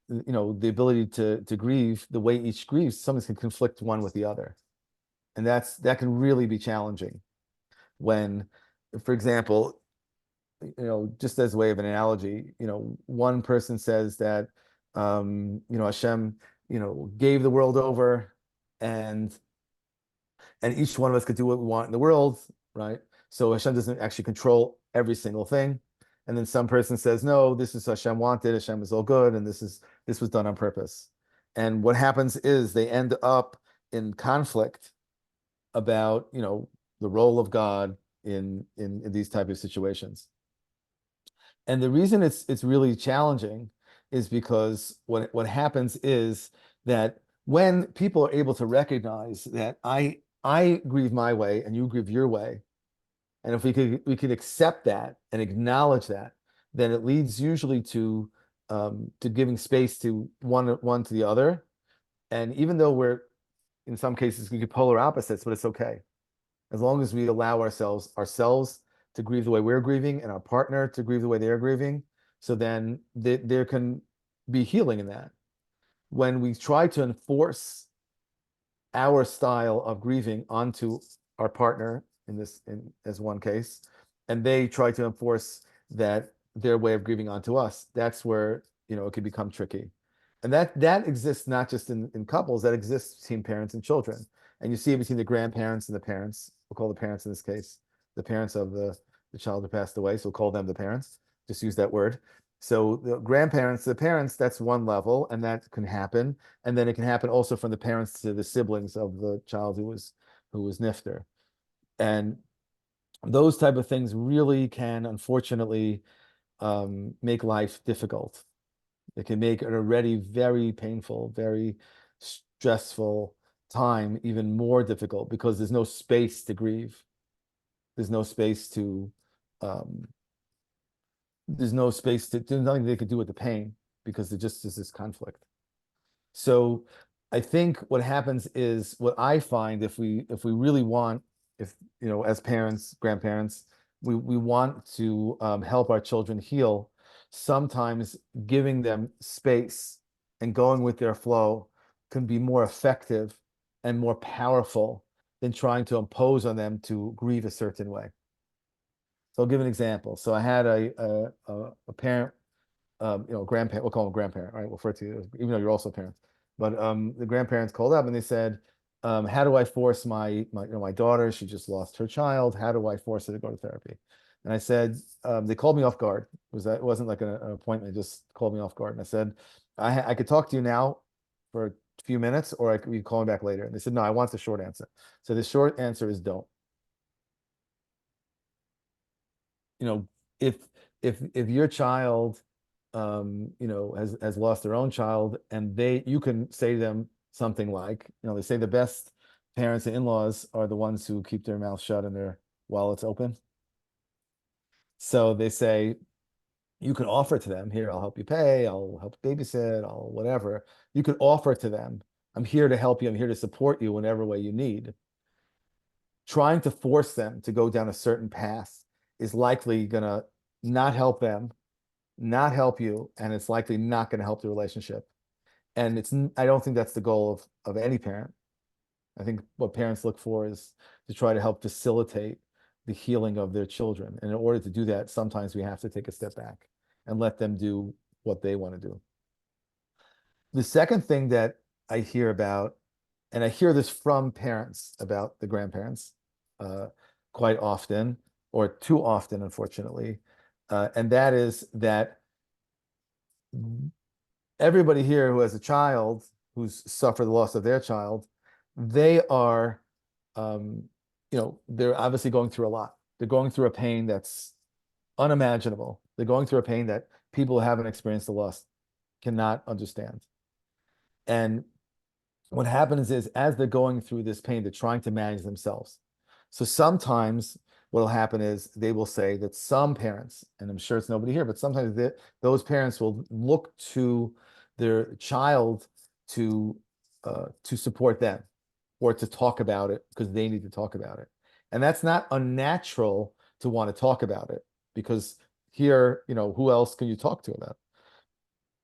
ability to grieve, the way each grieves, sometimes can conflict one with the other, and that can really be challenging. When, for example, just as a way of an analogy, one person says that Hashem, gave the world over, and each one of us could do what we want in the world, right? So Hashem doesn't actually control every single thing. And then some person says, no, this is Hashem wanted, Hashem is all good, and this was done on purpose. And what happens is they end up in conflict about, the role of God in these type of situations. And the reason it's really challenging is because what happens is that when people are able to recognize that I grieve my way and you grieve your way, and if we could accept that and acknowledge that, then it leads usually to giving space to one to the other, And even though we're, in some cases, we could polar opposites, but it's okay. As long as we allow ourselves to grieve the way we're grieving and our partner to grieve the way they're grieving, so then there can be healing in that. When we try to enforce our style of grieving onto our partner as one case, and they try to enforce that their way of grieving onto us, that's where it can become tricky. And that exists not just in couples, that exists between parents and children. And you see it between the grandparents and the parents. We'll call the parents in this case the parents of the child who passed away. So we'll call them the parents. Just use that word. So the grandparents, the parents, that's one level, and that can happen. And then it can happen also from the parents to the siblings of the child who was nifter. And those type of things really can, unfortunately, make life difficult. It can make an already very painful, very stressful time even more difficult because there's no space to grieve. There's no space to um, there's nothing they could do with the pain because there just is this conflict. So I think what happens is, what I find, if we really want, if as parents, grandparents, we want to help our children heal, sometimes giving them space and going with their flow can be more effective and more powerful than trying to impose on them to grieve a certain way. So I'll give an example. So I had a parent, grandparent, we'll call him grandparent, right? We'll refer to you, even though you're also a parent. But the grandparents called up and they said, how do I force my daughter? She just lost her child. How do I force her to go to therapy? And I said, they called me off guard. It wasn't like an appointment, they just called me off guard. And I said, I could talk to you now for a few minutes, or I could be calling back later. And they said, no, I want the short answer. So the short answer is don't. you know, if if your child has lost their own child, and you can say to them something like, they say the best parents and in-laws are the ones who keep their mouth shut and their wallets open. So they say, you can offer to them, here, I'll help you pay, I'll help babysit, I'll whatever. You can offer to them, I'm here to help you, I'm here to support you whenever way you need. Trying to force them to go down a certain path is likely gonna not help them, not help you, and it's likely not going to help the relationship. And I don't think that's the goal of any parent. I think what parents look for is to try to help facilitate the healing of their children. And in order to do that, sometimes we have to take a step back and let them do what they want to do. The second thing that I hear about, and I hear this from parents about the grandparents quite often, or too often, unfortunately, and that is that everybody here who has a child who's suffered the loss of their child, they are, they're obviously going through a lot. They're going through a pain that's unimaginable. They're going through a pain that people who haven't experienced the loss cannot understand. And what happens is, as they're going through this pain, they're trying to manage themselves. So sometimes what will happen is they will say that some parents, and I'm sure it's nobody here, but sometimes those parents will look to their child to support them, or to talk about it because they need to talk about it. And that's not unnatural to want to talk about it, because here, who else can you talk to about it?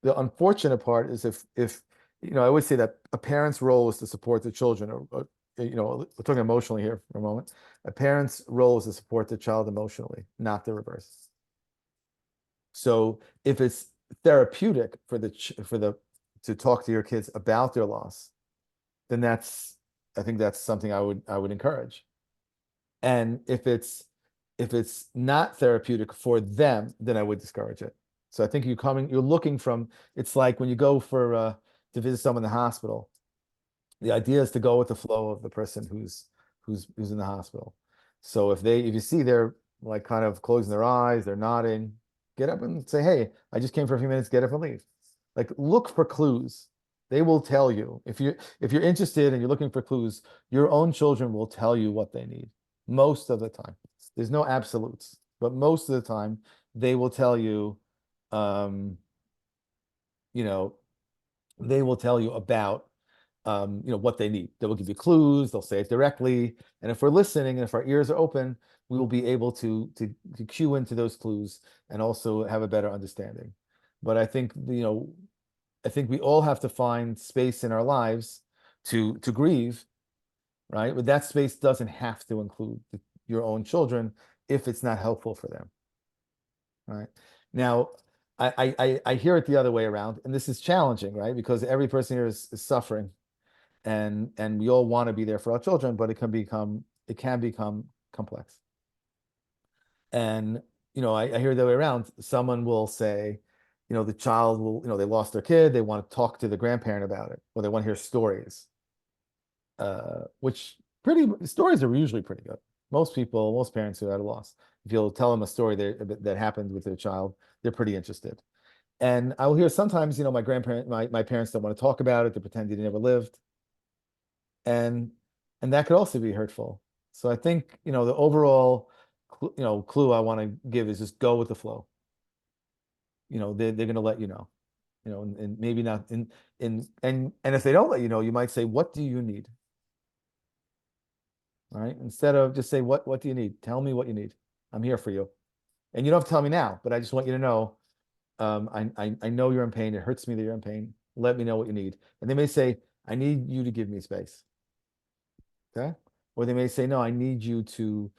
The unfortunate part is, if I always say that a parent's role is to support the children, or we're talking emotionally here for a moment. A parent's role is to support the child emotionally, not the reverse. So if it's therapeutic to talk to your kids about their loss, then I think that's something I would encourage. And if it's not therapeutic for them, then I would discourage it. So I think you're looking from, it's like when you go to visit someone in the hospital. The idea is to go with the flow of the person who's in the hospital. So if you see they're like kind of closing their eyes, they're nodding, get up and say, hey, I just came for a few minutes, get up and leave. Like, look for clues. They will tell you. If you're interested and you're looking for clues, your own children will tell you what they need most of the time. There's no absolutes, but most of the time they will tell you, um, they will tell you about what they need. They will give you clues, they'll say it directly. And if we're listening and if our ears are open, we will be able to cue into those clues and also have a better understanding. But I think, I think we all have to find space in our lives to grieve, right? But that space doesn't have to include your own children if it's not helpful for them, right? Now, I hear it the other way around, and this is challenging, right? Because every person here is suffering, and we all want to be there for our children, but it can become complex. And I hear the way around. Someone will say, the child will, they lost their kid, they want to talk to the grandparent about it, or they want to hear stories. Which stories are usually pretty good. Most parents who had a loss, if you'll tell them a story that happened with their child, they're pretty interested. And I will hear sometimes, my parents don't want to talk about it, they pretend they never lived. And that could also be hurtful. So I think, the overall clue I want to give is just go with the flow. They're going to let you know, and maybe not and if they don't let you know, you might say, what do you need? Right? Instead of just say, what do you need? Tell me what you need. I'm here for you. And you don't have to tell me now, but I just want you to know, I know you're in pain. It hurts me that you're in pain. Let me know what you need. And they may say, I need you to give me space. Okay? Or they may say, no, I need you to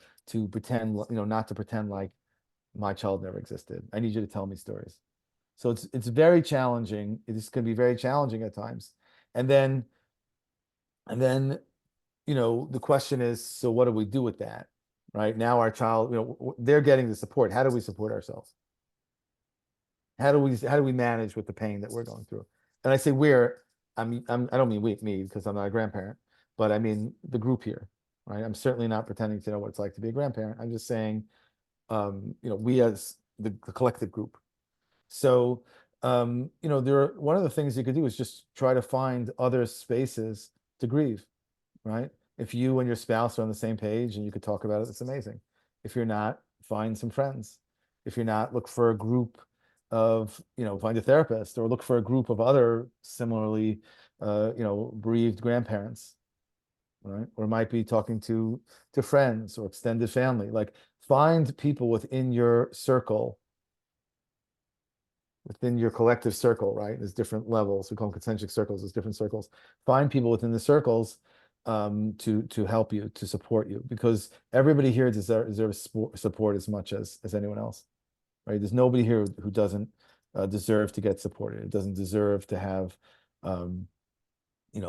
pretend, not to pretend like my child never existed. I need you to tell me stories. So it's very challenging. It's going to be very challenging at times. And then the question is, so what do we do with that? Right now, our child, they're getting the support. How do we support ourselves? How do we manage with the pain that we're going through? And I say I don't mean me because I'm not a grandparent, but I mean the group here, right? I'm certainly not pretending to know what it's like to be a grandparent. I'm just saying, we as the collective group. So, one of the things you could do is just try to find other spaces to grieve, right? If you and your spouse are on the same page and you could talk about it, it's amazing. If you're not, find some friends. If you're not, look for a group of, find a therapist or look for a group of other similarly, bereaved grandparents, right? Or might be talking to friends or extended family. Like find people within your circle, within your collective circle, right? There's different levels. We call them concentric circles. There's different circles. Find people within the circles to help you, to support you, because everybody here deserves support as much as anyone else, right? There's nobody here who doesn't deserve to get supported. It doesn't deserve to have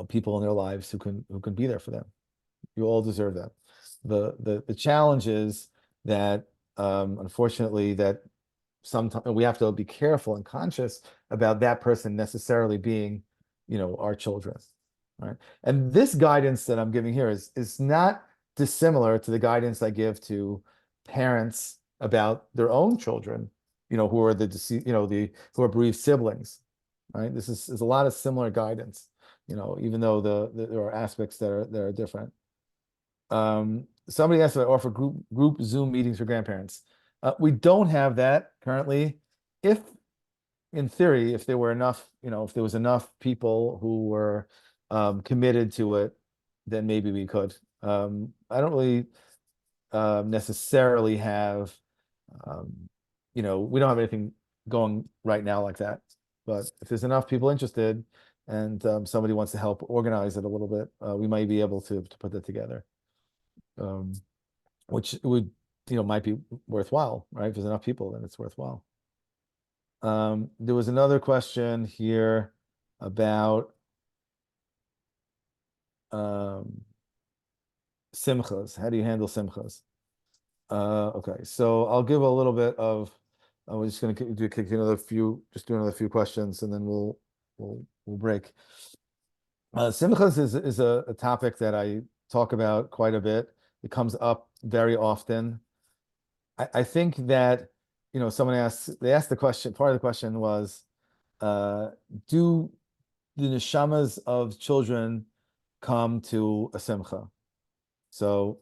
people in their lives who can be there for them. You all deserve that. The challenge is that unfortunately that sometimes we have to be careful and conscious about that person necessarily being, our children, right? And this guidance that I'm giving here is not dissimilar to the guidance I give to parents about their own children, who are who are bereaved siblings, right? This is a lot of similar guidance, even though there are aspects that are different. Somebody asked if I offer group Zoom meetings for grandparents. We don't have that currently. If, in theory, if there were enough, if there was enough people who were committed to it, then maybe we could. I don't really necessarily have, we don't have anything going right now like that. But if there's enough people interested and somebody wants to help organize it a little bit, we might be able to put that together. Which would, might be worthwhile, right? If there's enough people, then it's worthwhile. There was another question here about simchas. How do you handle simchas? Okay, so I'll give a little bit of. We're just going to do another few questions, and then we'll break. Simchas is a topic that I talk about quite a bit. It comes up very often. I think that, someone they asked the question, part of the question was, do the neshamas of children come to a simcha? So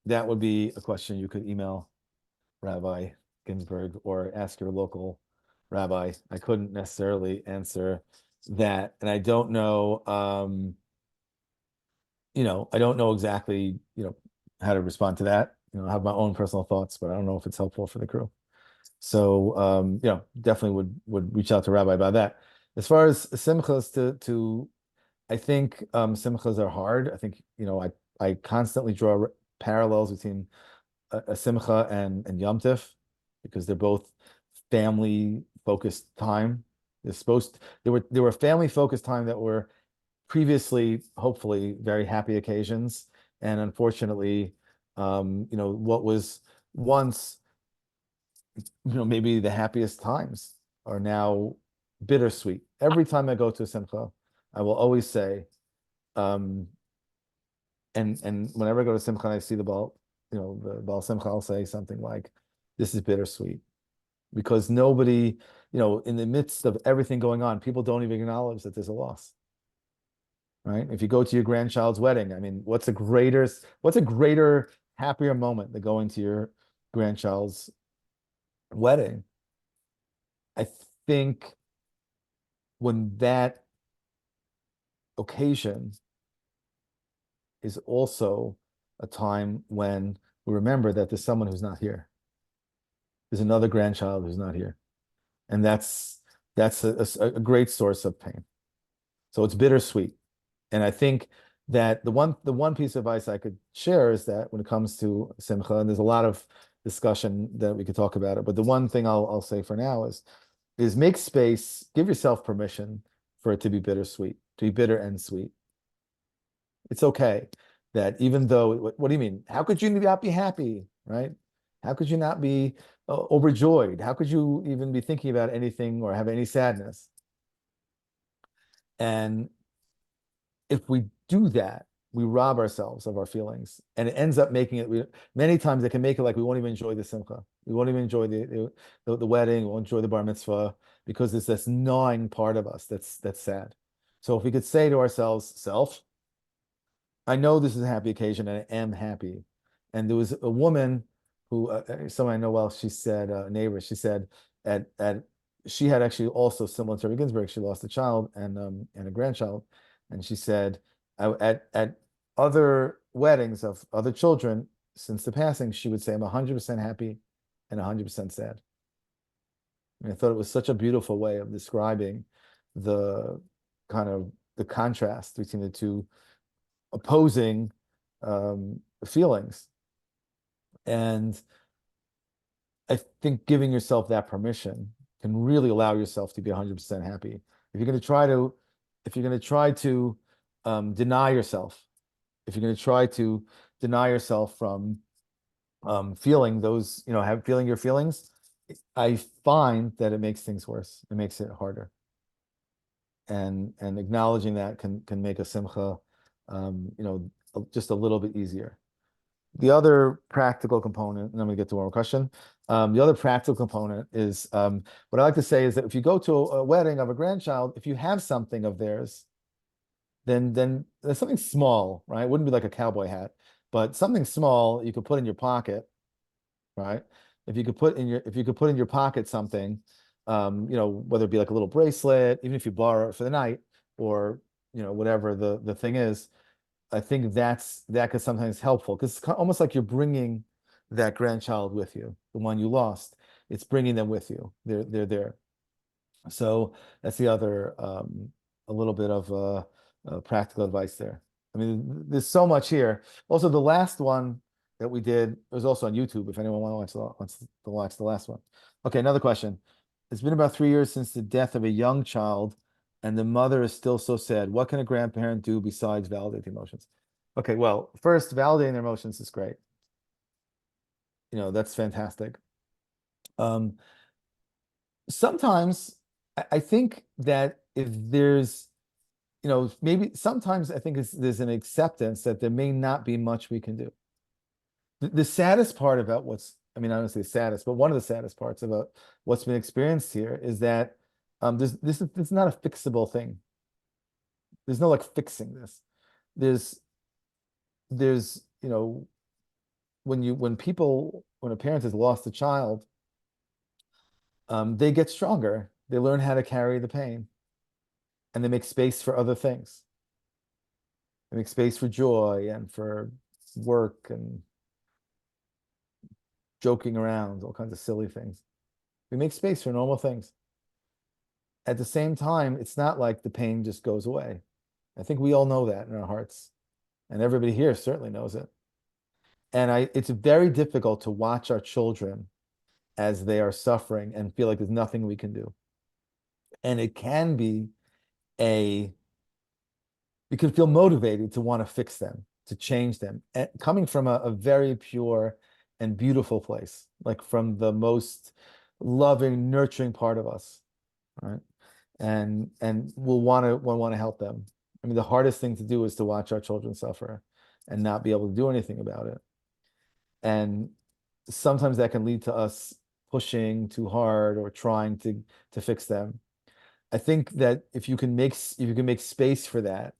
that would be a question you could email Rabbi Ginsburg or ask your local rabbi. I couldn't necessarily answer that. And I don't know, I don't know exactly, how to respond to that. I have my own personal thoughts, but I don't know if it's helpful for the crew. So, definitely would reach out to Rabbi about that. As far as simchas I think simchas are hard. I think, I constantly draw parallels between a simcha and Yom Tif because they're both family focused time. They were family focused time that were previously, hopefully, very happy occasions. And unfortunately, what was once, maybe the happiest times are now bittersweet. Every time I go to a simcha, I will always say, um, and whenever I go to simcha and I see the Baal Simcha, I'll say something like, "This is bittersweet," because nobody, in the midst of everything going on, people don't even acknowledge that there's a loss. Right? If you go to your grandchild's wedding, I mean, what's a greater, happier moment than going to your grandchild's wedding? I think when that occasion is also a time when we remember that there's someone who's not here. There's another grandchild who's not here. And that's a great source of pain. So it's bittersweet. And I think that the one piece of advice I could share is that when it comes to simcha, and there's a lot of discussion that we could talk about it, but the one thing I'll say for now is make space, give yourself permission for it to be bittersweet, to be bitter and sweet. It's okay that even though, what do you mean? How could you not be happy, right? How could you not be overjoyed? How could you even be thinking about anything or have any sadness? And if we do that, we rob ourselves of our feelings, and it ends up making it. Many times it can make it like we won't even enjoy the simcha, we won't even enjoy the wedding, we won't enjoy the bar mitzvah because there's this gnawing part of us that's sad. So if we could say to ourselves, self, I know this is a happy occasion and I am happy. And there was a woman who, someone I know well, she said, a neighbor, she said, at she had actually also similar to Rabbi Ginsburg, she lost a child and a grandchild. And she said, at other weddings of other children since the passing, she would say, I'm 100% happy and 100% sad. And I thought it was such a beautiful way of describing the kind of the contrast between the two opposing feelings. And I think giving yourself that permission can really allow yourself to be 100% happy. If you're going to try to, if you're going to try to deny yourself, if you're going to try to deny yourself from feeling those, feeling your feelings, I find that it makes things worse. It makes it harder. And acknowledging that can make a simcha, just a little bit easier. The other practical component, and I'm going to get to one more question. The other practical component is what I like to say is that if you go to a wedding of a grandchild, if you have something of theirs, then there's something small, right? It wouldn't be like a cowboy hat, but something small you could put in your pocket, right? If you could put in your pocket something, whether it be like a little bracelet, even if you borrow it for the night, or whatever the thing is, I think that could sometimes helpful because it's almost like you're bringing that grandchild with you, the one you lost. It's bringing them with you. They're there. So that's the other a little bit of practical advice there. I mean, there's so much here. Also, the last one that we did was also on YouTube. If anyone wants to watch the last one. Okay, another question. It's been about 3 years since the death of a young child, and the mother is still so sad. What can a grandparent do besides validate the emotions? Okay, well, first, validating their emotions is great. That's fantastic. Um, Sometimes I think that if there's, maybe sometimes I think there's an acceptance that there may not be much we can do. The saddest part about I mean, I don't say saddest, but one of the saddest parts about what's been experienced here is that this is not a fixable thing. There's no like fixing this. There's there's when a parent has lost a child, they get stronger. They learn how to carry the pain, and they make space for other things. We make space for joy and for work and joking around, all kinds of silly things. We make space for normal things. At the same time, it's not like the pain just goes away. I think we all know that in our hearts, and everybody here certainly knows it. And it's very difficult to watch our children as they are suffering and feel like there's nothing we can do. And it can be you can feel motivated to want to fix them, to change them, and coming from a very pure and beautiful place, like from the most loving, nurturing part of us, right? And we'll want to help them. I mean, the hardest thing to do is to watch our children suffer and not be able to do anything about it. And sometimes that can lead to us pushing too hard or trying to fix them. I think that if you can make space for that,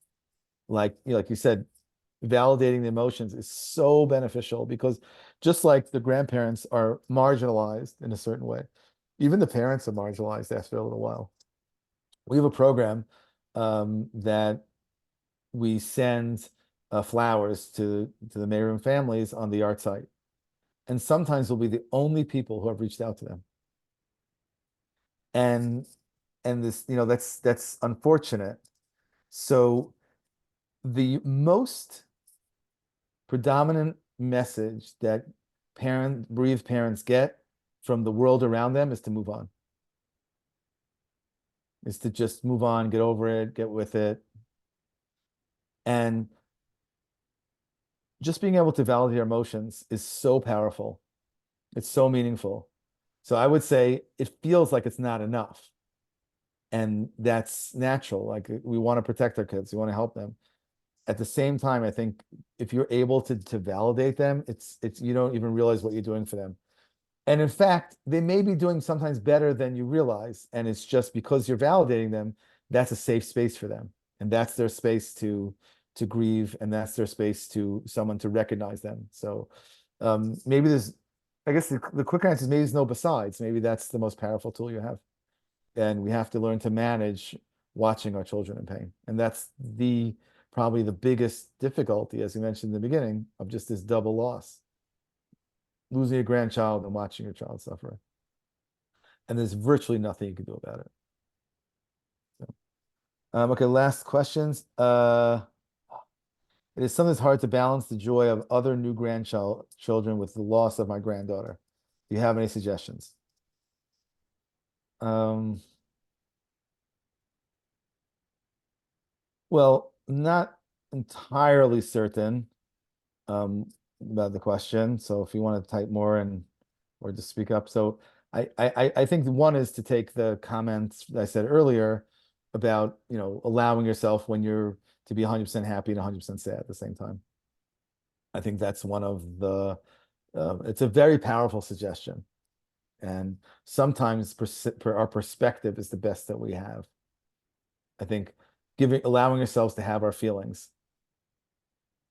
like you said, validating the emotions is so beneficial, because just like the grandparents are marginalized in a certain way, even the parents are marginalized after a little while. We have a program that we send flowers to the Mayroom families on the art site, and sometimes we'll be the only people who have reached out to them. And this, that's unfortunate. So the most predominant message that bereaved parents get from the world around them is to move on, is to just move on, get over it, get with it. And just being able to validate our emotions is so powerful. It's so meaningful. So I would say it feels like it's not enough. And that's natural. Like, we want to protect our kids, we want to help them. At the same time, I think if you're able to validate them, it's you don't even realize what you're doing for them. And in fact, they may be doing sometimes better than you realize. And it's just because you're validating them, that's a safe space for them. And that's their space to grieve, and that's their space to someone to recognize them. So maybe I guess the quick answer is maybe there's no besides. Maybe that's the most powerful tool you have. And we have to learn to manage watching our children in pain. And that's probably the biggest difficulty, as you mentioned in the beginning, of just this double loss: losing a grandchild and watching your child suffer. And there's virtually nothing you can do about it. So, okay, last questions. It is sometimes hard to balance the joy of other new grandchildren with the loss of my granddaughter. Do you have any suggestions? Well, not entirely certain about the question. So if you want to type more or just speak up. So I think the one is to take the comments that I said earlier about, allowing yourself to be 100% happy and 100% sad at the same time. I think that's one of it's a very powerful suggestion. And sometimes our perspective is the best that we have. I think allowing ourselves to have our feelings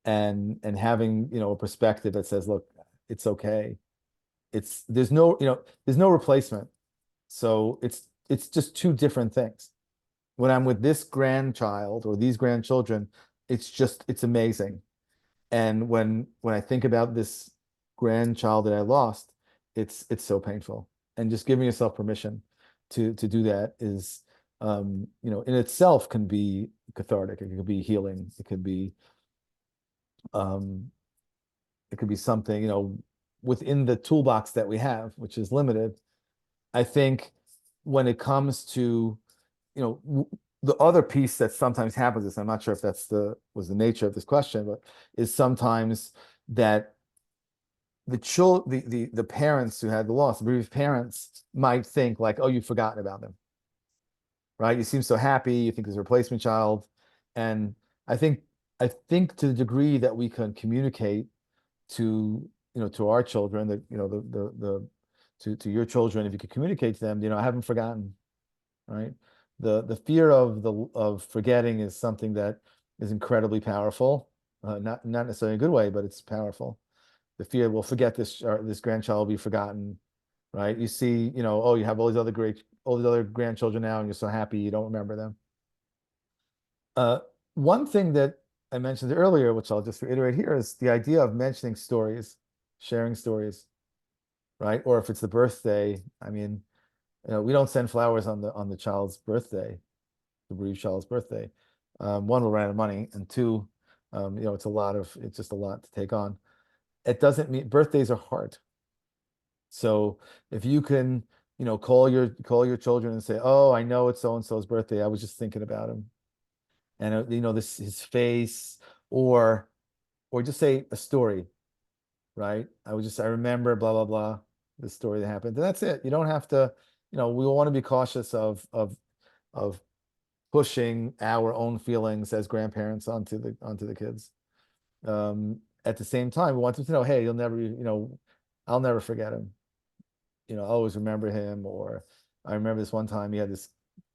and having, a perspective that says, look, it's okay. There's no replacement. So it's just two different things. When I'm with this grandchild or these grandchildren, it's amazing. And when I think about this grandchild that I lost, it's so painful. And just giving yourself permission to do that is, in itself can be cathartic. It could be healing. Um, it could be something, within the toolbox that we have, which is limited. I think when it comes to, the other piece that sometimes happens is, I'm not sure if was the nature of this question, but is sometimes that the parents who had the loss, the bereaved parents, might think like, oh, you've forgotten about them, right? You seem so happy, you think there's a replacement child. And I think to the degree that we can communicate to, to our children, that, to your children, if you could communicate to them, I haven't forgotten, right? The fear of forgetting is something that is incredibly powerful, not necessarily in a good way, but it's powerful. The fear, we'll forget this grandchild will be forgotten, right? You see, oh, you have all these other grandchildren now, and you're so happy you don't remember them. One thing that I mentioned earlier, which I'll just reiterate here, is the idea of mentioning stories, sharing stories, right? Or if it's the birthday, I mean, we don't send flowers on the child's birthday, the bereaved child's birthday. One, we'll run out of money, and two, it's just a lot to take on. It doesn't mean birthdays are hard. So if you can, call your children and say, "Oh, I know it's so and so's birthday. I was just thinking about him," and this his face, or just say a story, right? I remember blah blah blah, this story that happened, and that's it. You don't have to, we want to be cautious of pushing our own feelings as grandparents onto the kids. At the same time, we want them to know, hey, I'll never forget him. I'll always remember him. Or I remember this one time he had this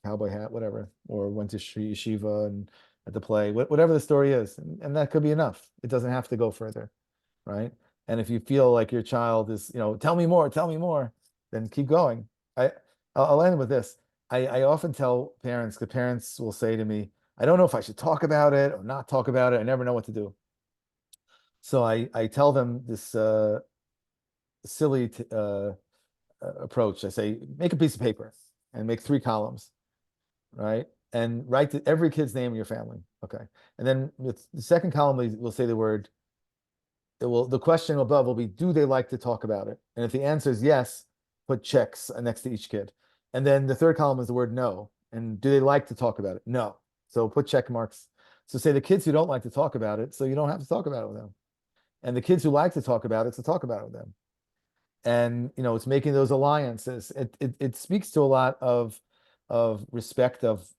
cowboy hat, whatever, or went to yeshiva and at the play, whatever the story is, and that could be enough. It doesn't have to go further, right? And if you feel like your child is, tell me more, then keep going. I I'll end with this. I often tell parents, because parents will say to me, I don't know if I should talk about it or not talk about it. I never know what to do. So I tell them this silly approach. I say, make a piece of paper and make 3 columns, right? And write every kid's name in your family. Okay. And then with the second column, we'll say the question above will be, do they like to talk about it? And if the answer is yes, put checks next to each kid. And then the third column is the word no. And do they like to talk about it? No. So put check marks. So say the kids who don't like to talk about it, so you don't have to talk about it with them. And the kids who like to talk about it, so talk about it with them. And it's making those alliances. It speaks to a lot of respect, of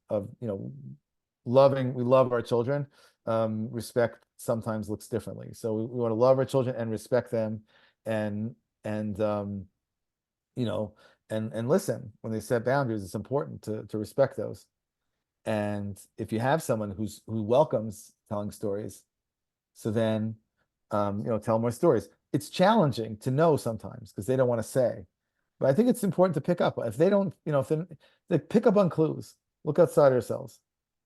loving. We love our children. Respect sometimes looks differently. So we want to love our children and respect them, and and you know and listen when they set boundaries. It's important to respect those. And if you have someone who welcomes telling stories, so then tell more stories. It's challenging to know sometimes because they don't want to say, but I think it's important to pick up. If they don't, if they pick up on clues, look outside ourselves,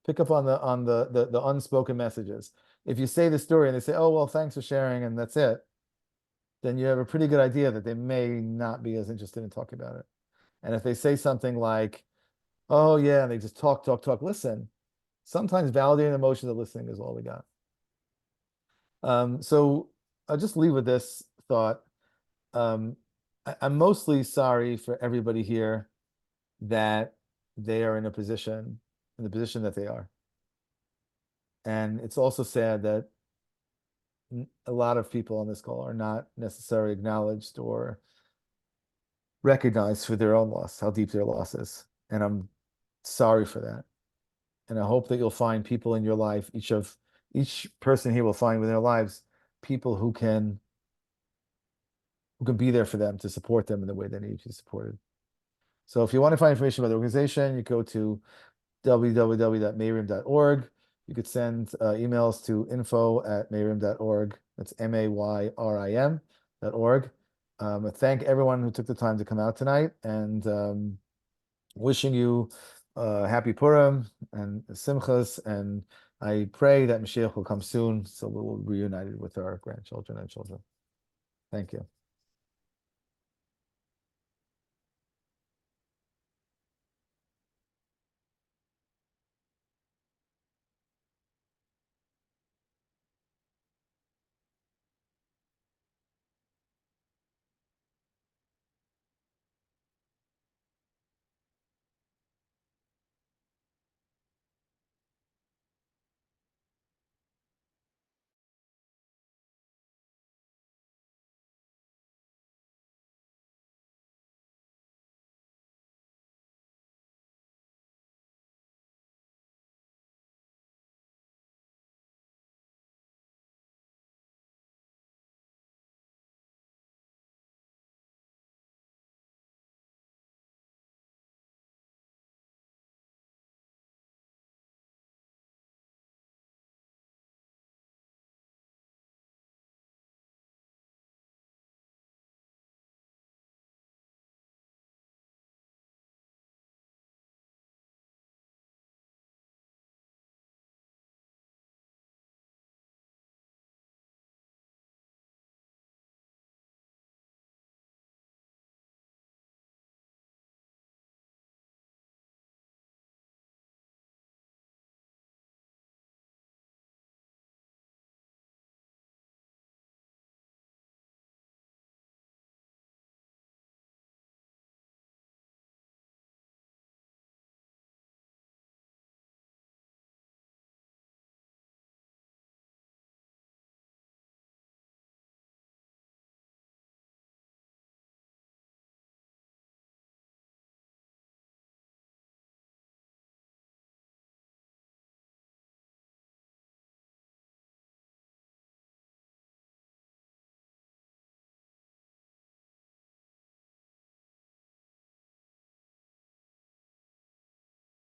pick up on the unspoken messages. If you say the story and they say, "Oh, well, thanks for sharing," and that's it, then you have a pretty good idea that they may not be as interested in talking about it. And if they say something like, "Oh yeah," and they just talk, talk, talk, listen, sometimes validating emotions of listening is all we got. So I'll just leave with this thought. Um, I'm mostly sorry for everybody here that they are in the position that they are. And it's also sad that a lot of people on this call are not necessarily acknowledged or recognized for their own loss, how deep their loss is. And I'm sorry for that. And I hope that you'll find people in your life, each person here will find within their lives people who can be there for them to support them in the way they need to be supported. So if you want to find information about the organization, you go to www.mayrim.org. You could send emails to info@mayrim.org. That's MAYRIM.org. I thank everyone who took the time to come out tonight, and wishing you happy Purim and Simchas, and I pray that Mashiach will come soon so we will be reunited with our grandchildren and children. Thank you.